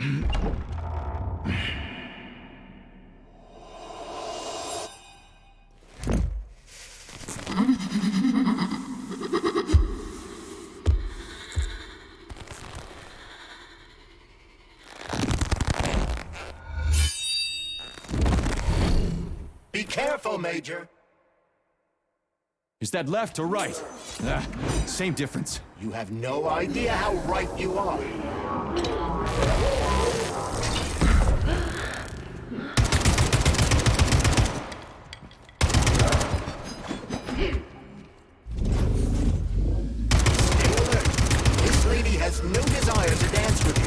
Be careful, Major. Is that left or right? Ah, same difference. You have no idea how right you are. Stay alert. This lady has no desire to dance with you.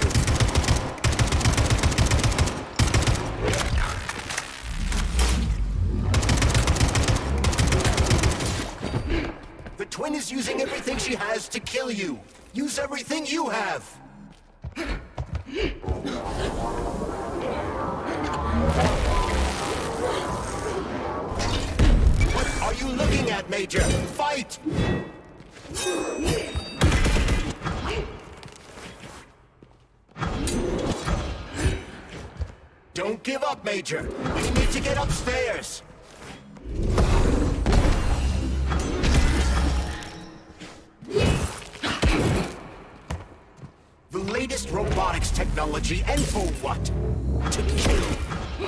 The twin is using everything she has to kill you. Use everything you have. What are you looking at, Major? Fight! Don't give up, Major. We need to get upstairs. The latest robotics technology, and for what? To kill.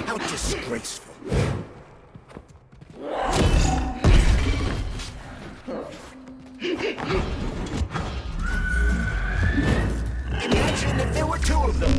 How disgraceful. Imagine if there were two of them.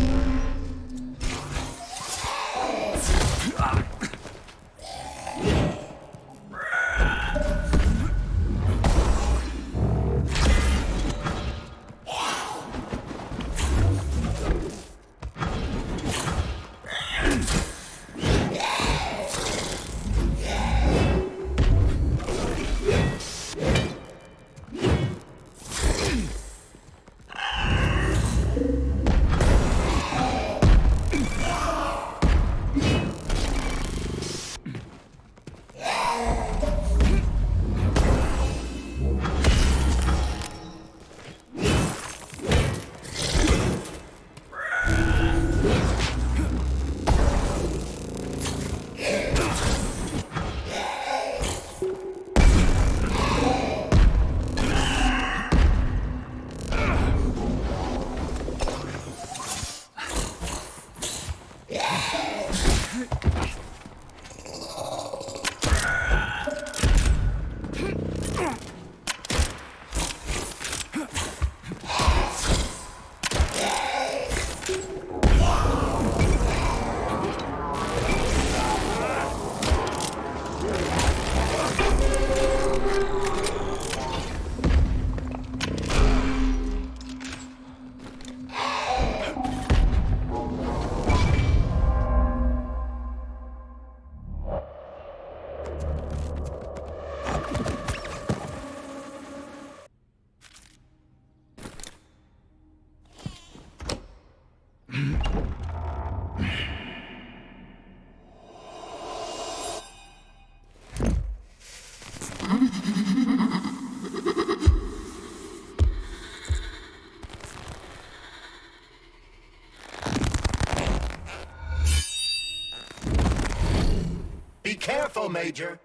Be careful, Major.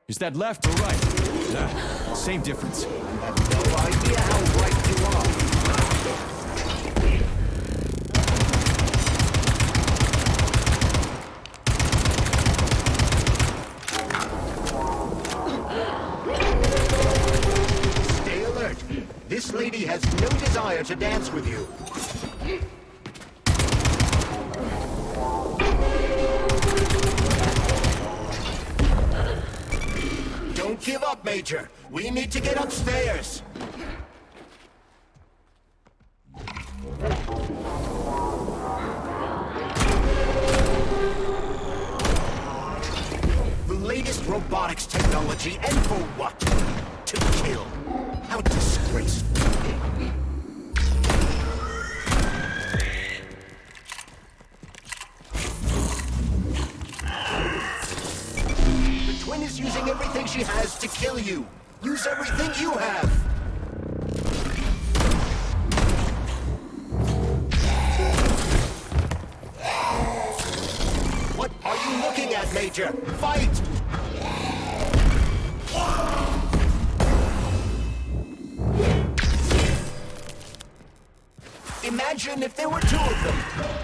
Is that left or right? Ah, same difference. You have no idea how right you are. Stay alert. This lady has no desire to dance with you. Don't give up, Major. We need to get upstairs. The latest robotics technology, and for what? To kill. How disgraceful. The twin is using everything she has to kill you. Use everything you have. Major! Fight! Imagine if there were two of them!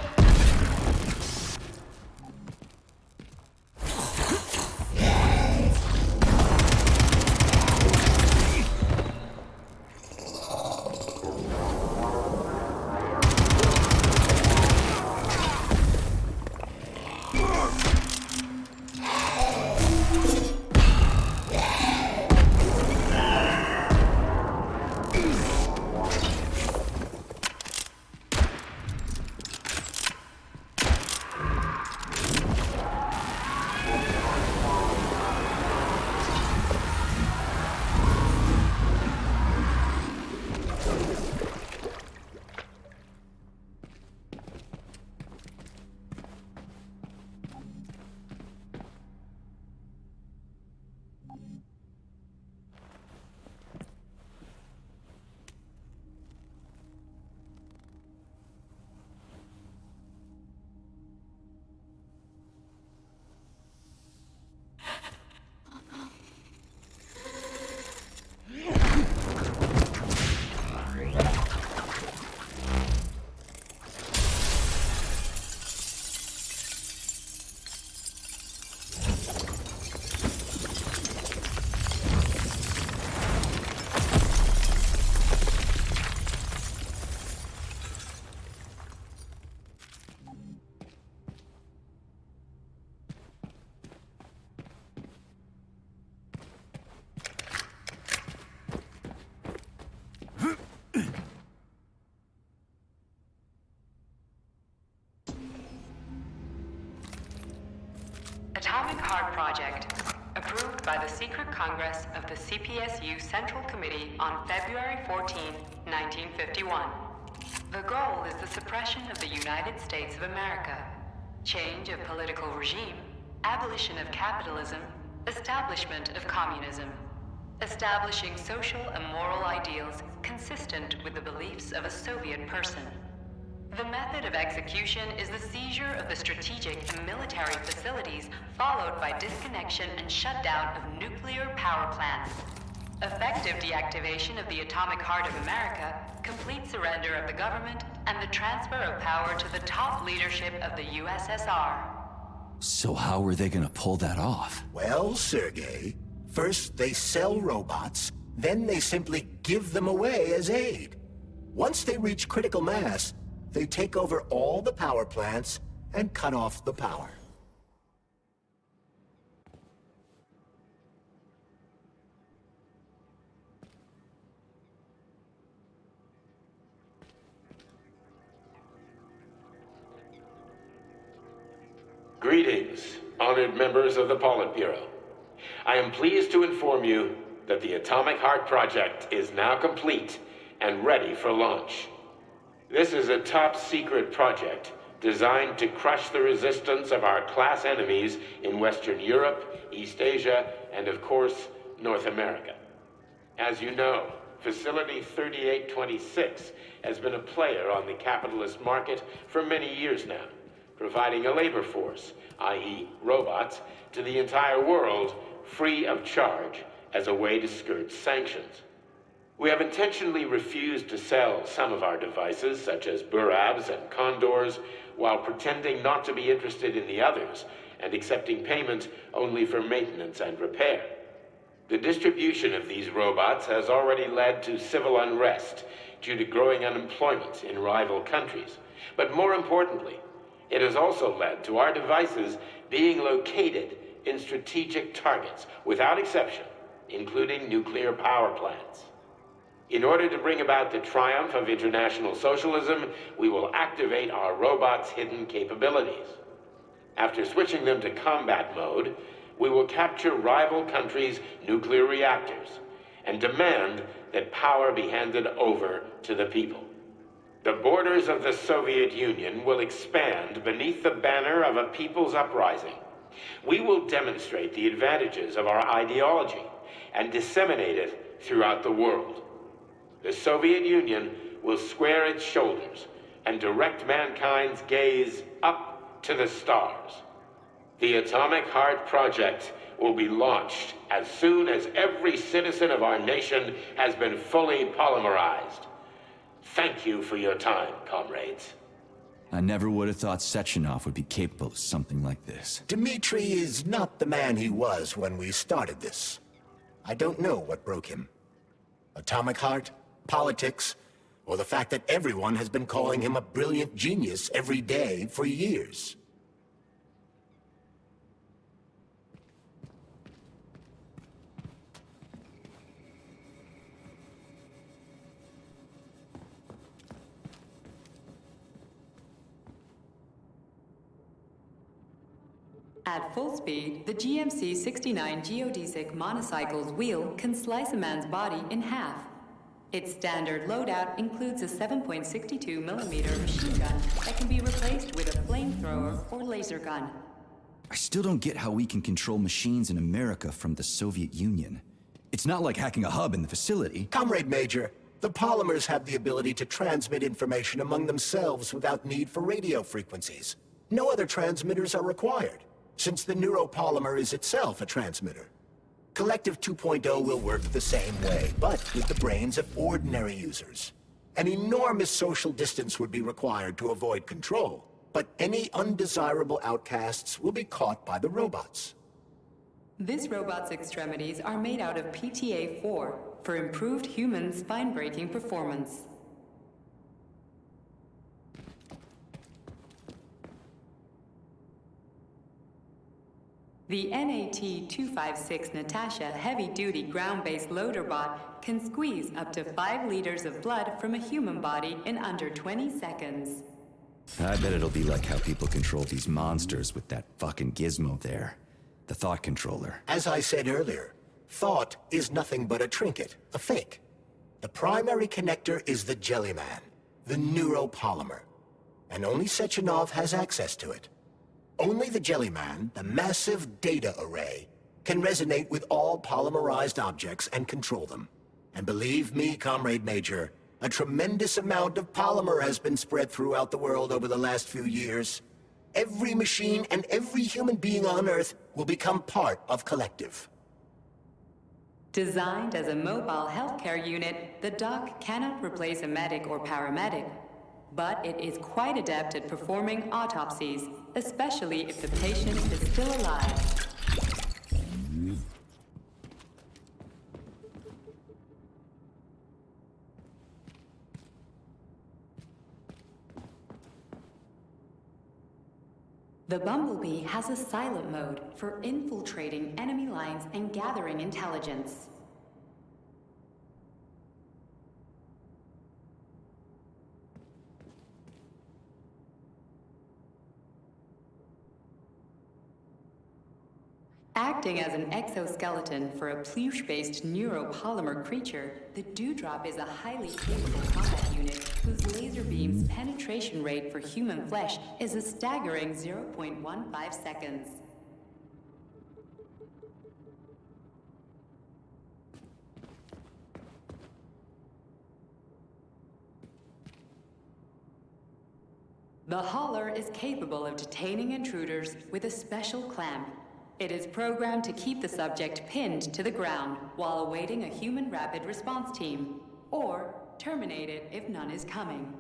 Atomic Heart Project, approved by the Secret Congress of the CPSU Central Committee on February 14, 1951. The goal is the suppression of the United States of America, change of political regime, abolition of capitalism, establishment of communism, establishing social and moral ideals consistent with the beliefs of a Soviet person. The method of execution is the seizure of the strategic and military facilities, followed by disconnection and shutdown of nuclear power plants. Effective deactivation of the Atomic Heart of America, complete surrender of the government, and the transfer of power to the top leadership of the USSR. So how are they gonna pull that off? Well, Sergei, first they sell robots, then they simply give them away as aid. Once they reach critical mass, they take over all the power plants and cut off the power. Greetings, honored members of the Politburo. I am pleased to inform you that the Atomic Heart Project is now complete and ready for launch. This is a top-secret project designed to crush the resistance of our class enemies in Western Europe, East Asia, and of course, North America. As you know, Facility 3826 has been a player on the capitalist market for many years now, providing a labor force, i.e. robots, to the entire world free of charge as a way to skirt sanctions. We have intentionally refused to sell some of our devices, such as Burabs and Condors, while pretending not to be interested in the others and accepting payment only for maintenance and repair. The distribution of these robots has already led to civil unrest due to growing unemployment in rival countries. But more importantly, it has also led to our devices being located in strategic targets, without exception, including nuclear power plants. In order to bring about the triumph of international socialism, we will activate our robots' hidden capabilities. After switching them to combat mode, we will capture rival countries' nuclear reactors and demand that power be handed over to the people. The borders of the Soviet Union will expand beneath the banner of a people's uprising. We will demonstrate the advantages of our ideology and disseminate it throughout the world. The Soviet Union will square its shoulders and direct mankind's gaze up to the stars. The Atomic Heart Project will be launched as soon as every citizen of our nation has been fully polymerized. Thank you for your time, comrades. I never would have thought Sechenov would be capable of something like this. Dmitri is not the man he was when we started this. I don't know what broke him. Atomic Heart, politics, or the fact that everyone has been calling him a brilliant genius every day for years. At full speed, the GMC-69 geodesic monocycle's wheel can slice a man's body in half. Its standard loadout includes a 7.62mm machine gun that can be replaced with a flamethrower or laser gun. I still don't get how we can control machines in America from the Soviet Union. It's not like hacking a hub in the facility. Comrade Major, the polymers have the ability to transmit information among themselves without need for radio frequencies. No other transmitters are required, since the neuropolymer is itself a transmitter. Collective 2.0 will work the same way, but with the brains of ordinary users. An enormous social distance would be required to avoid control, but any undesirable outcasts will be caught by the robots. This robot's extremities are made out of PTA-4 for improved human spine-breaking performance. The NAT-256 Natasha heavy-duty ground-based loader bot can squeeze up to 5 liters of blood from a human body in under 20 seconds. I bet it'll be like how people control these monsters with that fucking gizmo there. The thought controller. As I said earlier, thought is nothing but a trinket, a fake. The primary connector is the Jellyman, the neuropolymer. And only Sechenov has access to it. Only the Jellyman, the massive data array, can resonate with all polymerized objects and control them. And believe me, Comrade Major, a tremendous amount of polymer has been spread throughout the world over the last few years. Every machine and every human being on Earth will become part of Collective. Designed as a mobile healthcare unit, the dock cannot replace a medic or paramedic, but it is quite adept at performing autopsies, especially if the patient is still alive. The Bumblebee has a silent mode for infiltrating enemy lines and gathering intelligence. Acting as an exoskeleton for a pluche-based neuropolymer creature, the Dewdrop is a highly capable combat unit whose laser beam's penetration rate for human flesh is a staggering 0.15 seconds. The Hauler is capable of detaining intruders with a special clamp. It is programmed to keep the subject pinned to the ground while awaiting a human rapid response team, or terminate it if none is coming.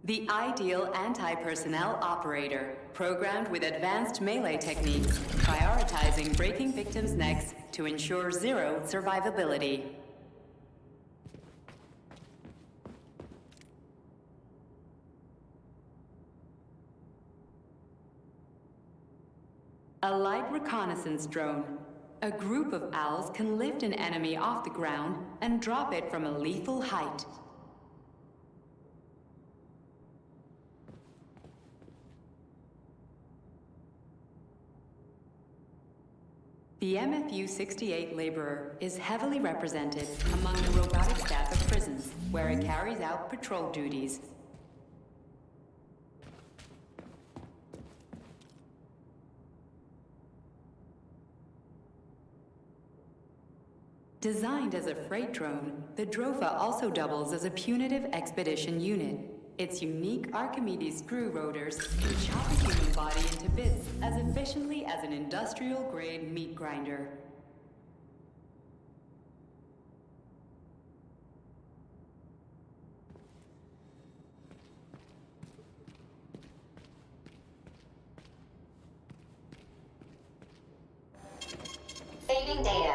The ideal anti-personnel operator, programmed with advanced melee techniques, prioritizing breaking victims' necks to ensure zero survivability. A light reconnaissance drone. A group of owls can lift an enemy off the ground and drop it from a lethal height. The MFU-68 Laborer is heavily represented among the robotic staff of prisons, where it carries out patrol duties. Designed as a freight drone, the Drofa also doubles as a punitive expedition unit. Its unique Archimedes screw rotors can chop a human body into bits as efficiently as an industrial-grade meat grinder. Saving data.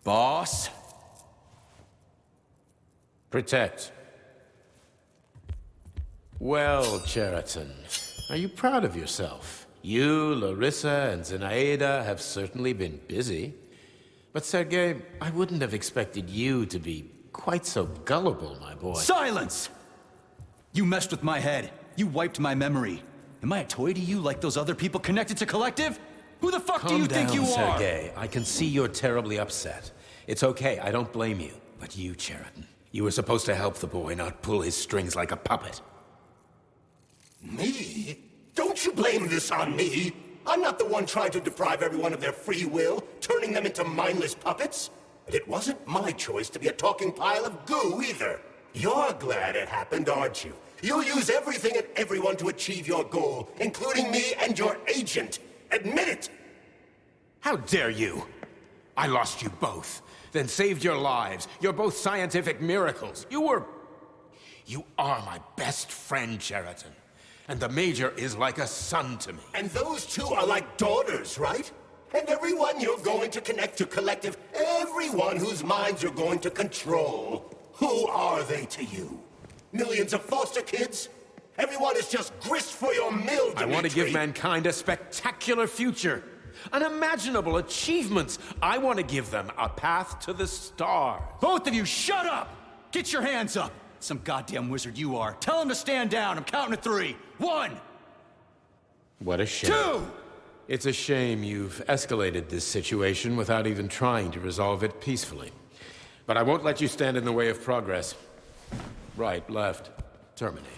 Boss? Protect. Well, Cheriton, are you proud of yourself? You, Larissa, and Zenaida have certainly been busy. But Sergei, I wouldn't have expected you to be quite so gullible, my boy. Silence! You messed with my head. You wiped my memory. Am I a toy to you like those other people connected to Collective? Who the fuck do you think you are? Calm down, Sergei. I can see you're terribly upset. It's okay, I don't blame you. But you, Cheriton, you were supposed to help the boy, not pull his strings like a puppet. Me? Don't you blame this on me? I'm not the one trying to deprive everyone of their free will, turning them into mindless puppets. And it wasn't my choice to be a talking pile of goo, either. You're glad it happened, aren't you? You'll use everything and everyone to achieve your goal, including me and your agent. Admit it! How dare you? I lost you both, then saved your lives. You're both scientific miracles. You are my best friend, Cheriton. And the Major is like a son to me. And those two are like daughters, right? And everyone you're going to connect to Collective, everyone whose minds you're going to control. Who are they to you? Millions of foster kids? Everyone is just grist for your mill, Dimitri. I want to give mankind a spectacular future. Unimaginable achievements. I want to give them a path to the stars. Both of you, shut up! Get your hands up! Some goddamn wizard you are. Tell him to stand down. I'm counting to 3. 1! What a shame. 2! It's a shame you've escalated this situation without even trying to resolve it peacefully. But I won't let you stand in the way of progress. Right, left, terminate.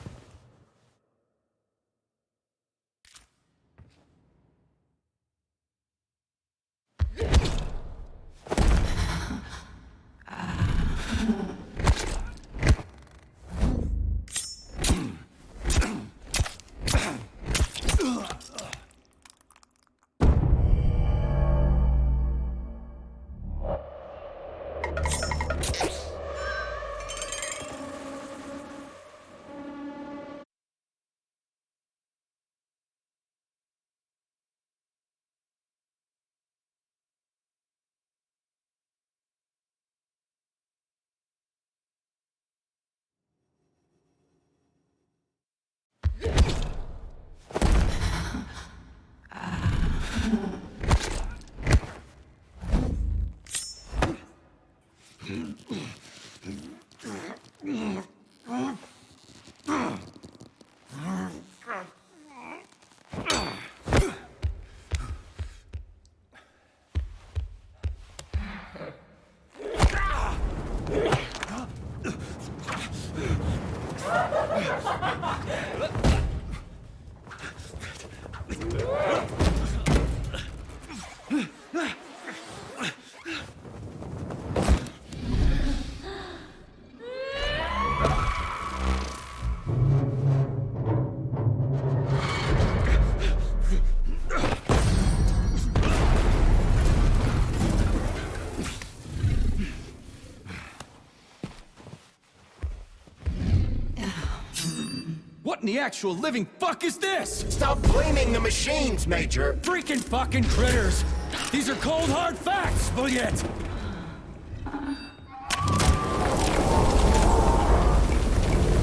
What in the actual living fuck is this? Stop blaming the machines, Major. Freaking fucking critters! These are cold hard facts, Bullet!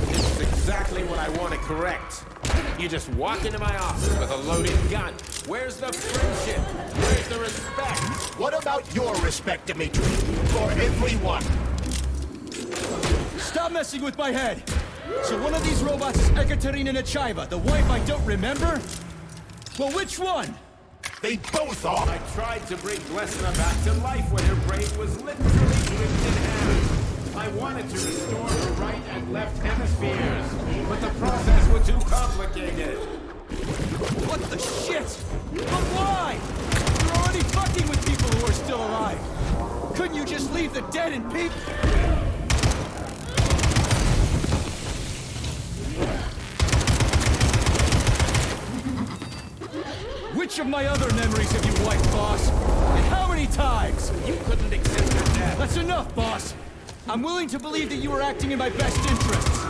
This is exactly what I want to correct. You just walk into my office with a loaded gun. Where's the friendship? Where's the respect? What about your respect, Dimitri? For everyone. Stop messing with my head! So one of these robots is Ekaterina Nechaeva, the wife I don't remember? Well, which one? They both are. I tried to bring Glesna back to life when her brain was literally ripped in half. I wanted to restore her right and left hemispheres, but the process was too complicated. What the shit? But why? You're already fucking with people who are still alive. Couldn't you just leave the dead in peace? Which of my other memories have you wiped, boss? And how many times? You couldn't accept her death. That's enough, boss. I'm willing to believe that you were acting in my best interests.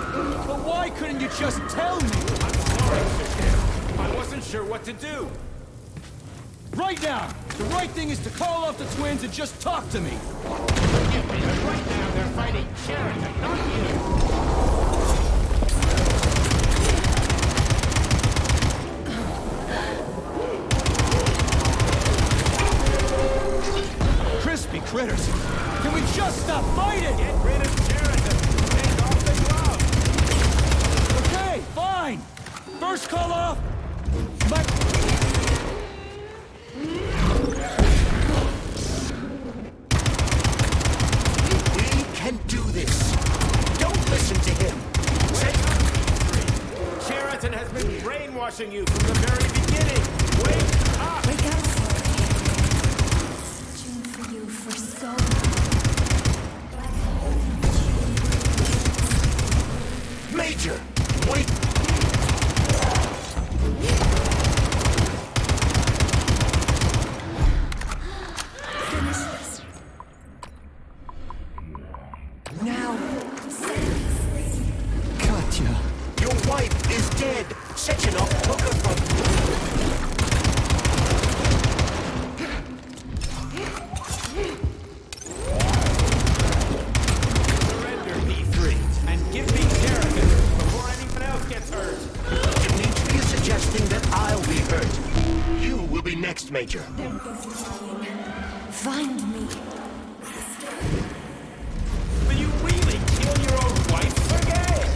But why couldn't you just tell me? I'm sorry, Sir. I wasn't sure what to do. Right now, the right thing is to call off the twins and just talk to me. Forgive me, but right now they're fighting Sheridan, not you. Crispy critters! Can we just stop fighting? Get rid of Sheridan. Take off the glove. Okay, fine. First call off. But We can do this. Don't listen to him. Sheridan has been brainwashing you from the very beginning. Wake up! Wake up, searching for you for so long. Major, wait. Finish this. Now, Katya. Your wife is dead. Sechenov took her from you. Surrender, P3, and give me Sheridan before anyone else gets hurt. Dimitri is suggesting that I'll be hurt. You will be next, Major. find me. Will you really kill your own wife, Sergei?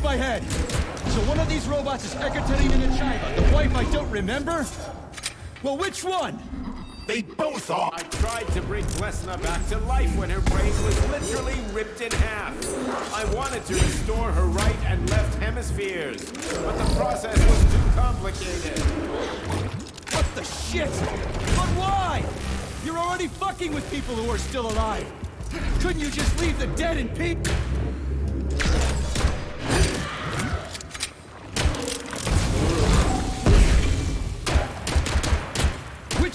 with my head. So one of these robots is Ekaterina Chypre, the wife I don't remember? Well, which one? They both are! I tried to bring Blesna back to life when her brain was literally ripped in half. I wanted to restore her right and left hemispheres, but the process was too complicated. What the shit? But why? You're already fucking with people who are still alive. Couldn't you just leave the dead in peace?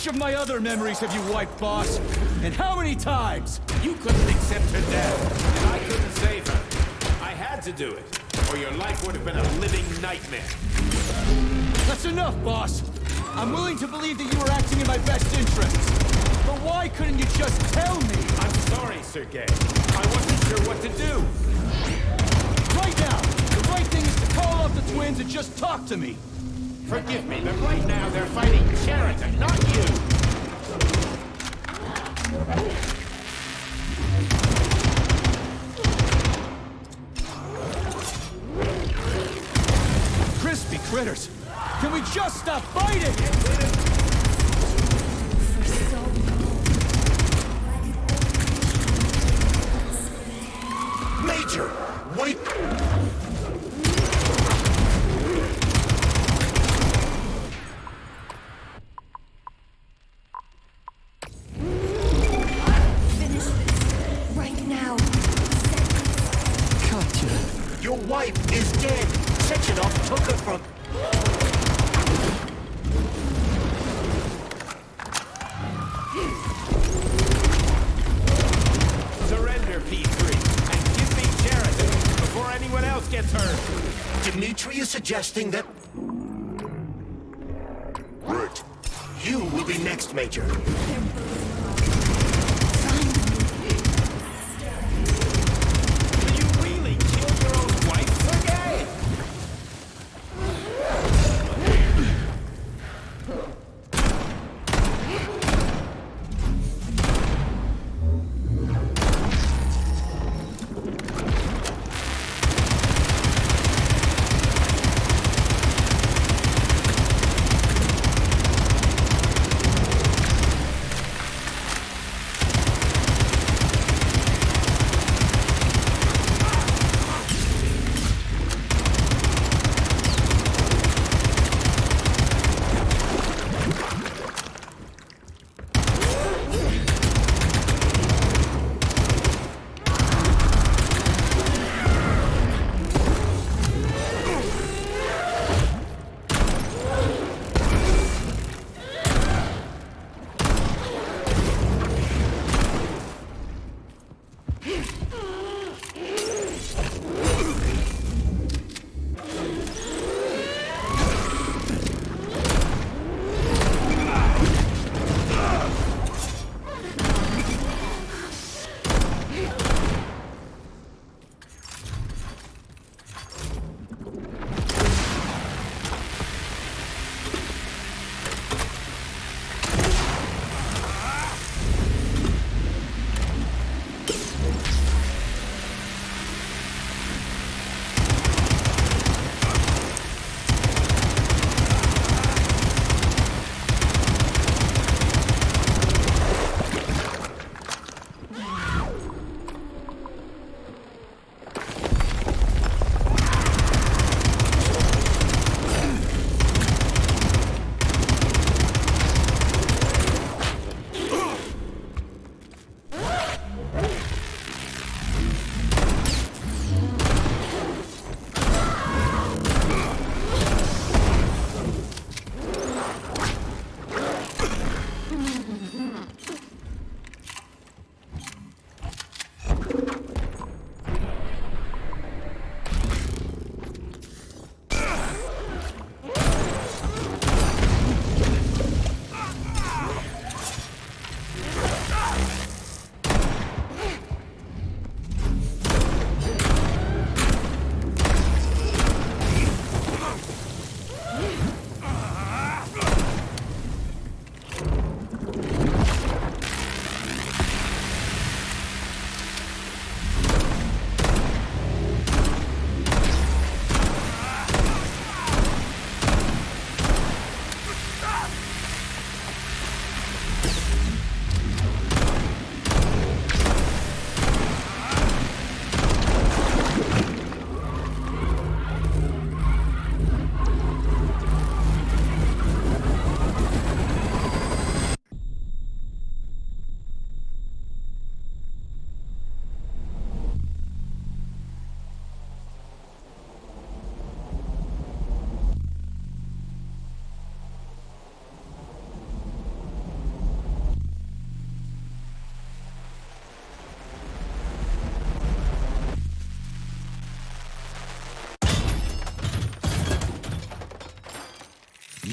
Which of my other memories have you wiped, boss? And how many times? You couldn't accept her death, and I couldn't save her. I had to do it, or your life would have been a living nightmare. That's enough, boss. I'm willing to believe that you were acting in my best interests. But why couldn't you just tell me? I'm sorry, Sergei. I wasn't sure what to do. Right now, the right thing is to call up the twins and just talk to me. Forgive me, but right now they're fighting Chypre, not you! Crispy critters! Can we just stop fighting? Major! Wait! Your wife is dead! Sechenov took her from... Surrender, P3, and give me Chypre before anyone else gets hurt! Dmitri is suggesting that... Right. You will be next, Major.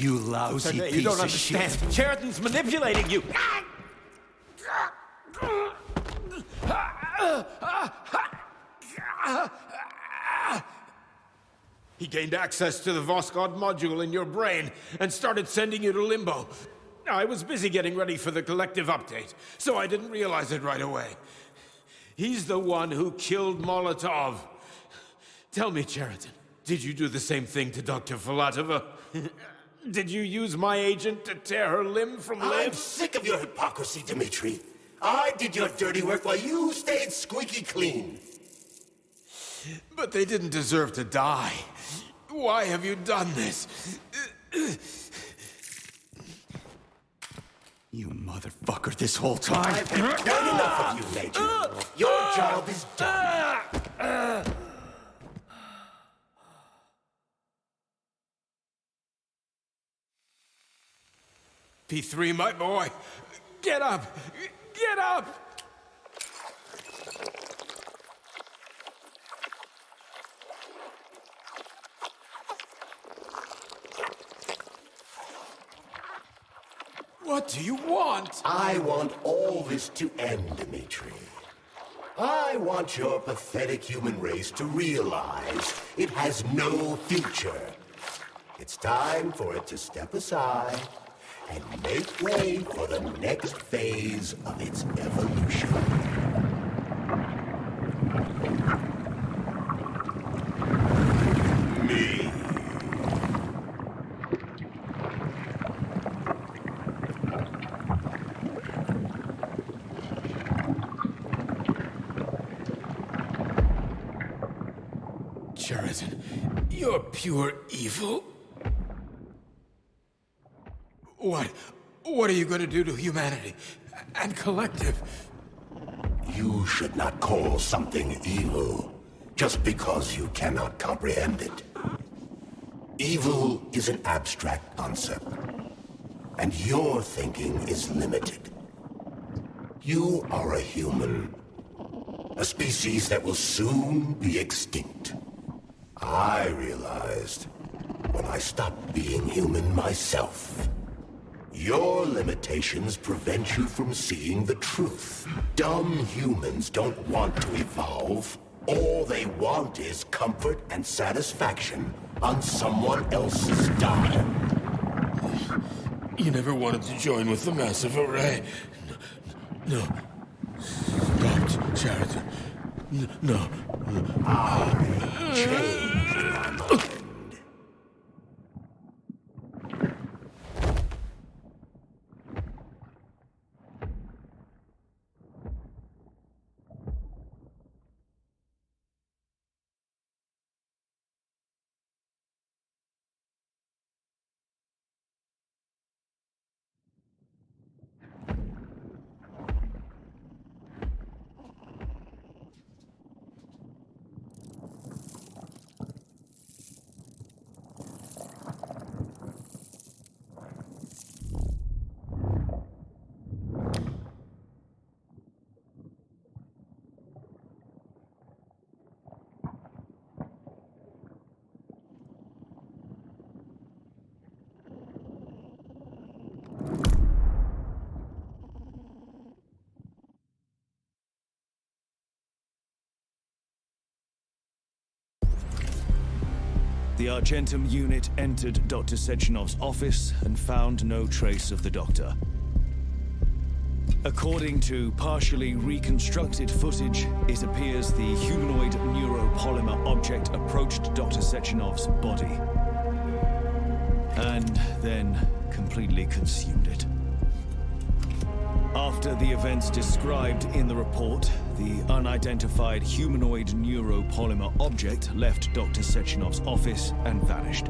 You lousy Sergei, piece you don't of understand. shit. Cheriton's manipulating you. He gained access to the Voskhod module in your brain and started sending you to Limbo. I was busy getting ready for the collective update, so I didn't realize it right away. He's the one who killed Molotov. Tell me, Cheriton, did you do the same thing to Dr. Filatova? Did you use my agent to tear her limb from limb? I'm sick of your hypocrisy, Dmitri. I did your dirty work while you stayed squeaky clean. But they didn't deserve to die. Why have you done this? You motherfucker, this whole time. I've had done enough of you, Major. Your job is done. P3, my boy. Get up! Get up! What do you want? I want all this to end, Dmitri. I want your pathetic human race to realize it has no future. It's time for it to step aside and make way for the next phase of its evolution. Me. Cheriton, you're pure evil. What are you going to do to humanity and collective? You should not call something evil just because you cannot comprehend it. Evil is an abstract concept, and your thinking is limited. You are a human, a species that will soon be extinct. I realized when I stopped being human myself. Your limitations prevent you from seeing the truth. Dumb humans don't want to evolve. All they want is comfort and satisfaction on someone else's dime. You never wanted to join with the massive array. No. Stop, Cheriton. No. I changed my mind. The Argentum unit entered Dr. Sechenov's office and found no trace of the doctor. According to partially reconstructed footage, it appears the humanoid neuropolymer object approached Dr. Sechenov's body and then completely consumed it. After the events described in the report, the unidentified humanoid neuropolymer object left Dr. Sechenov's office and vanished.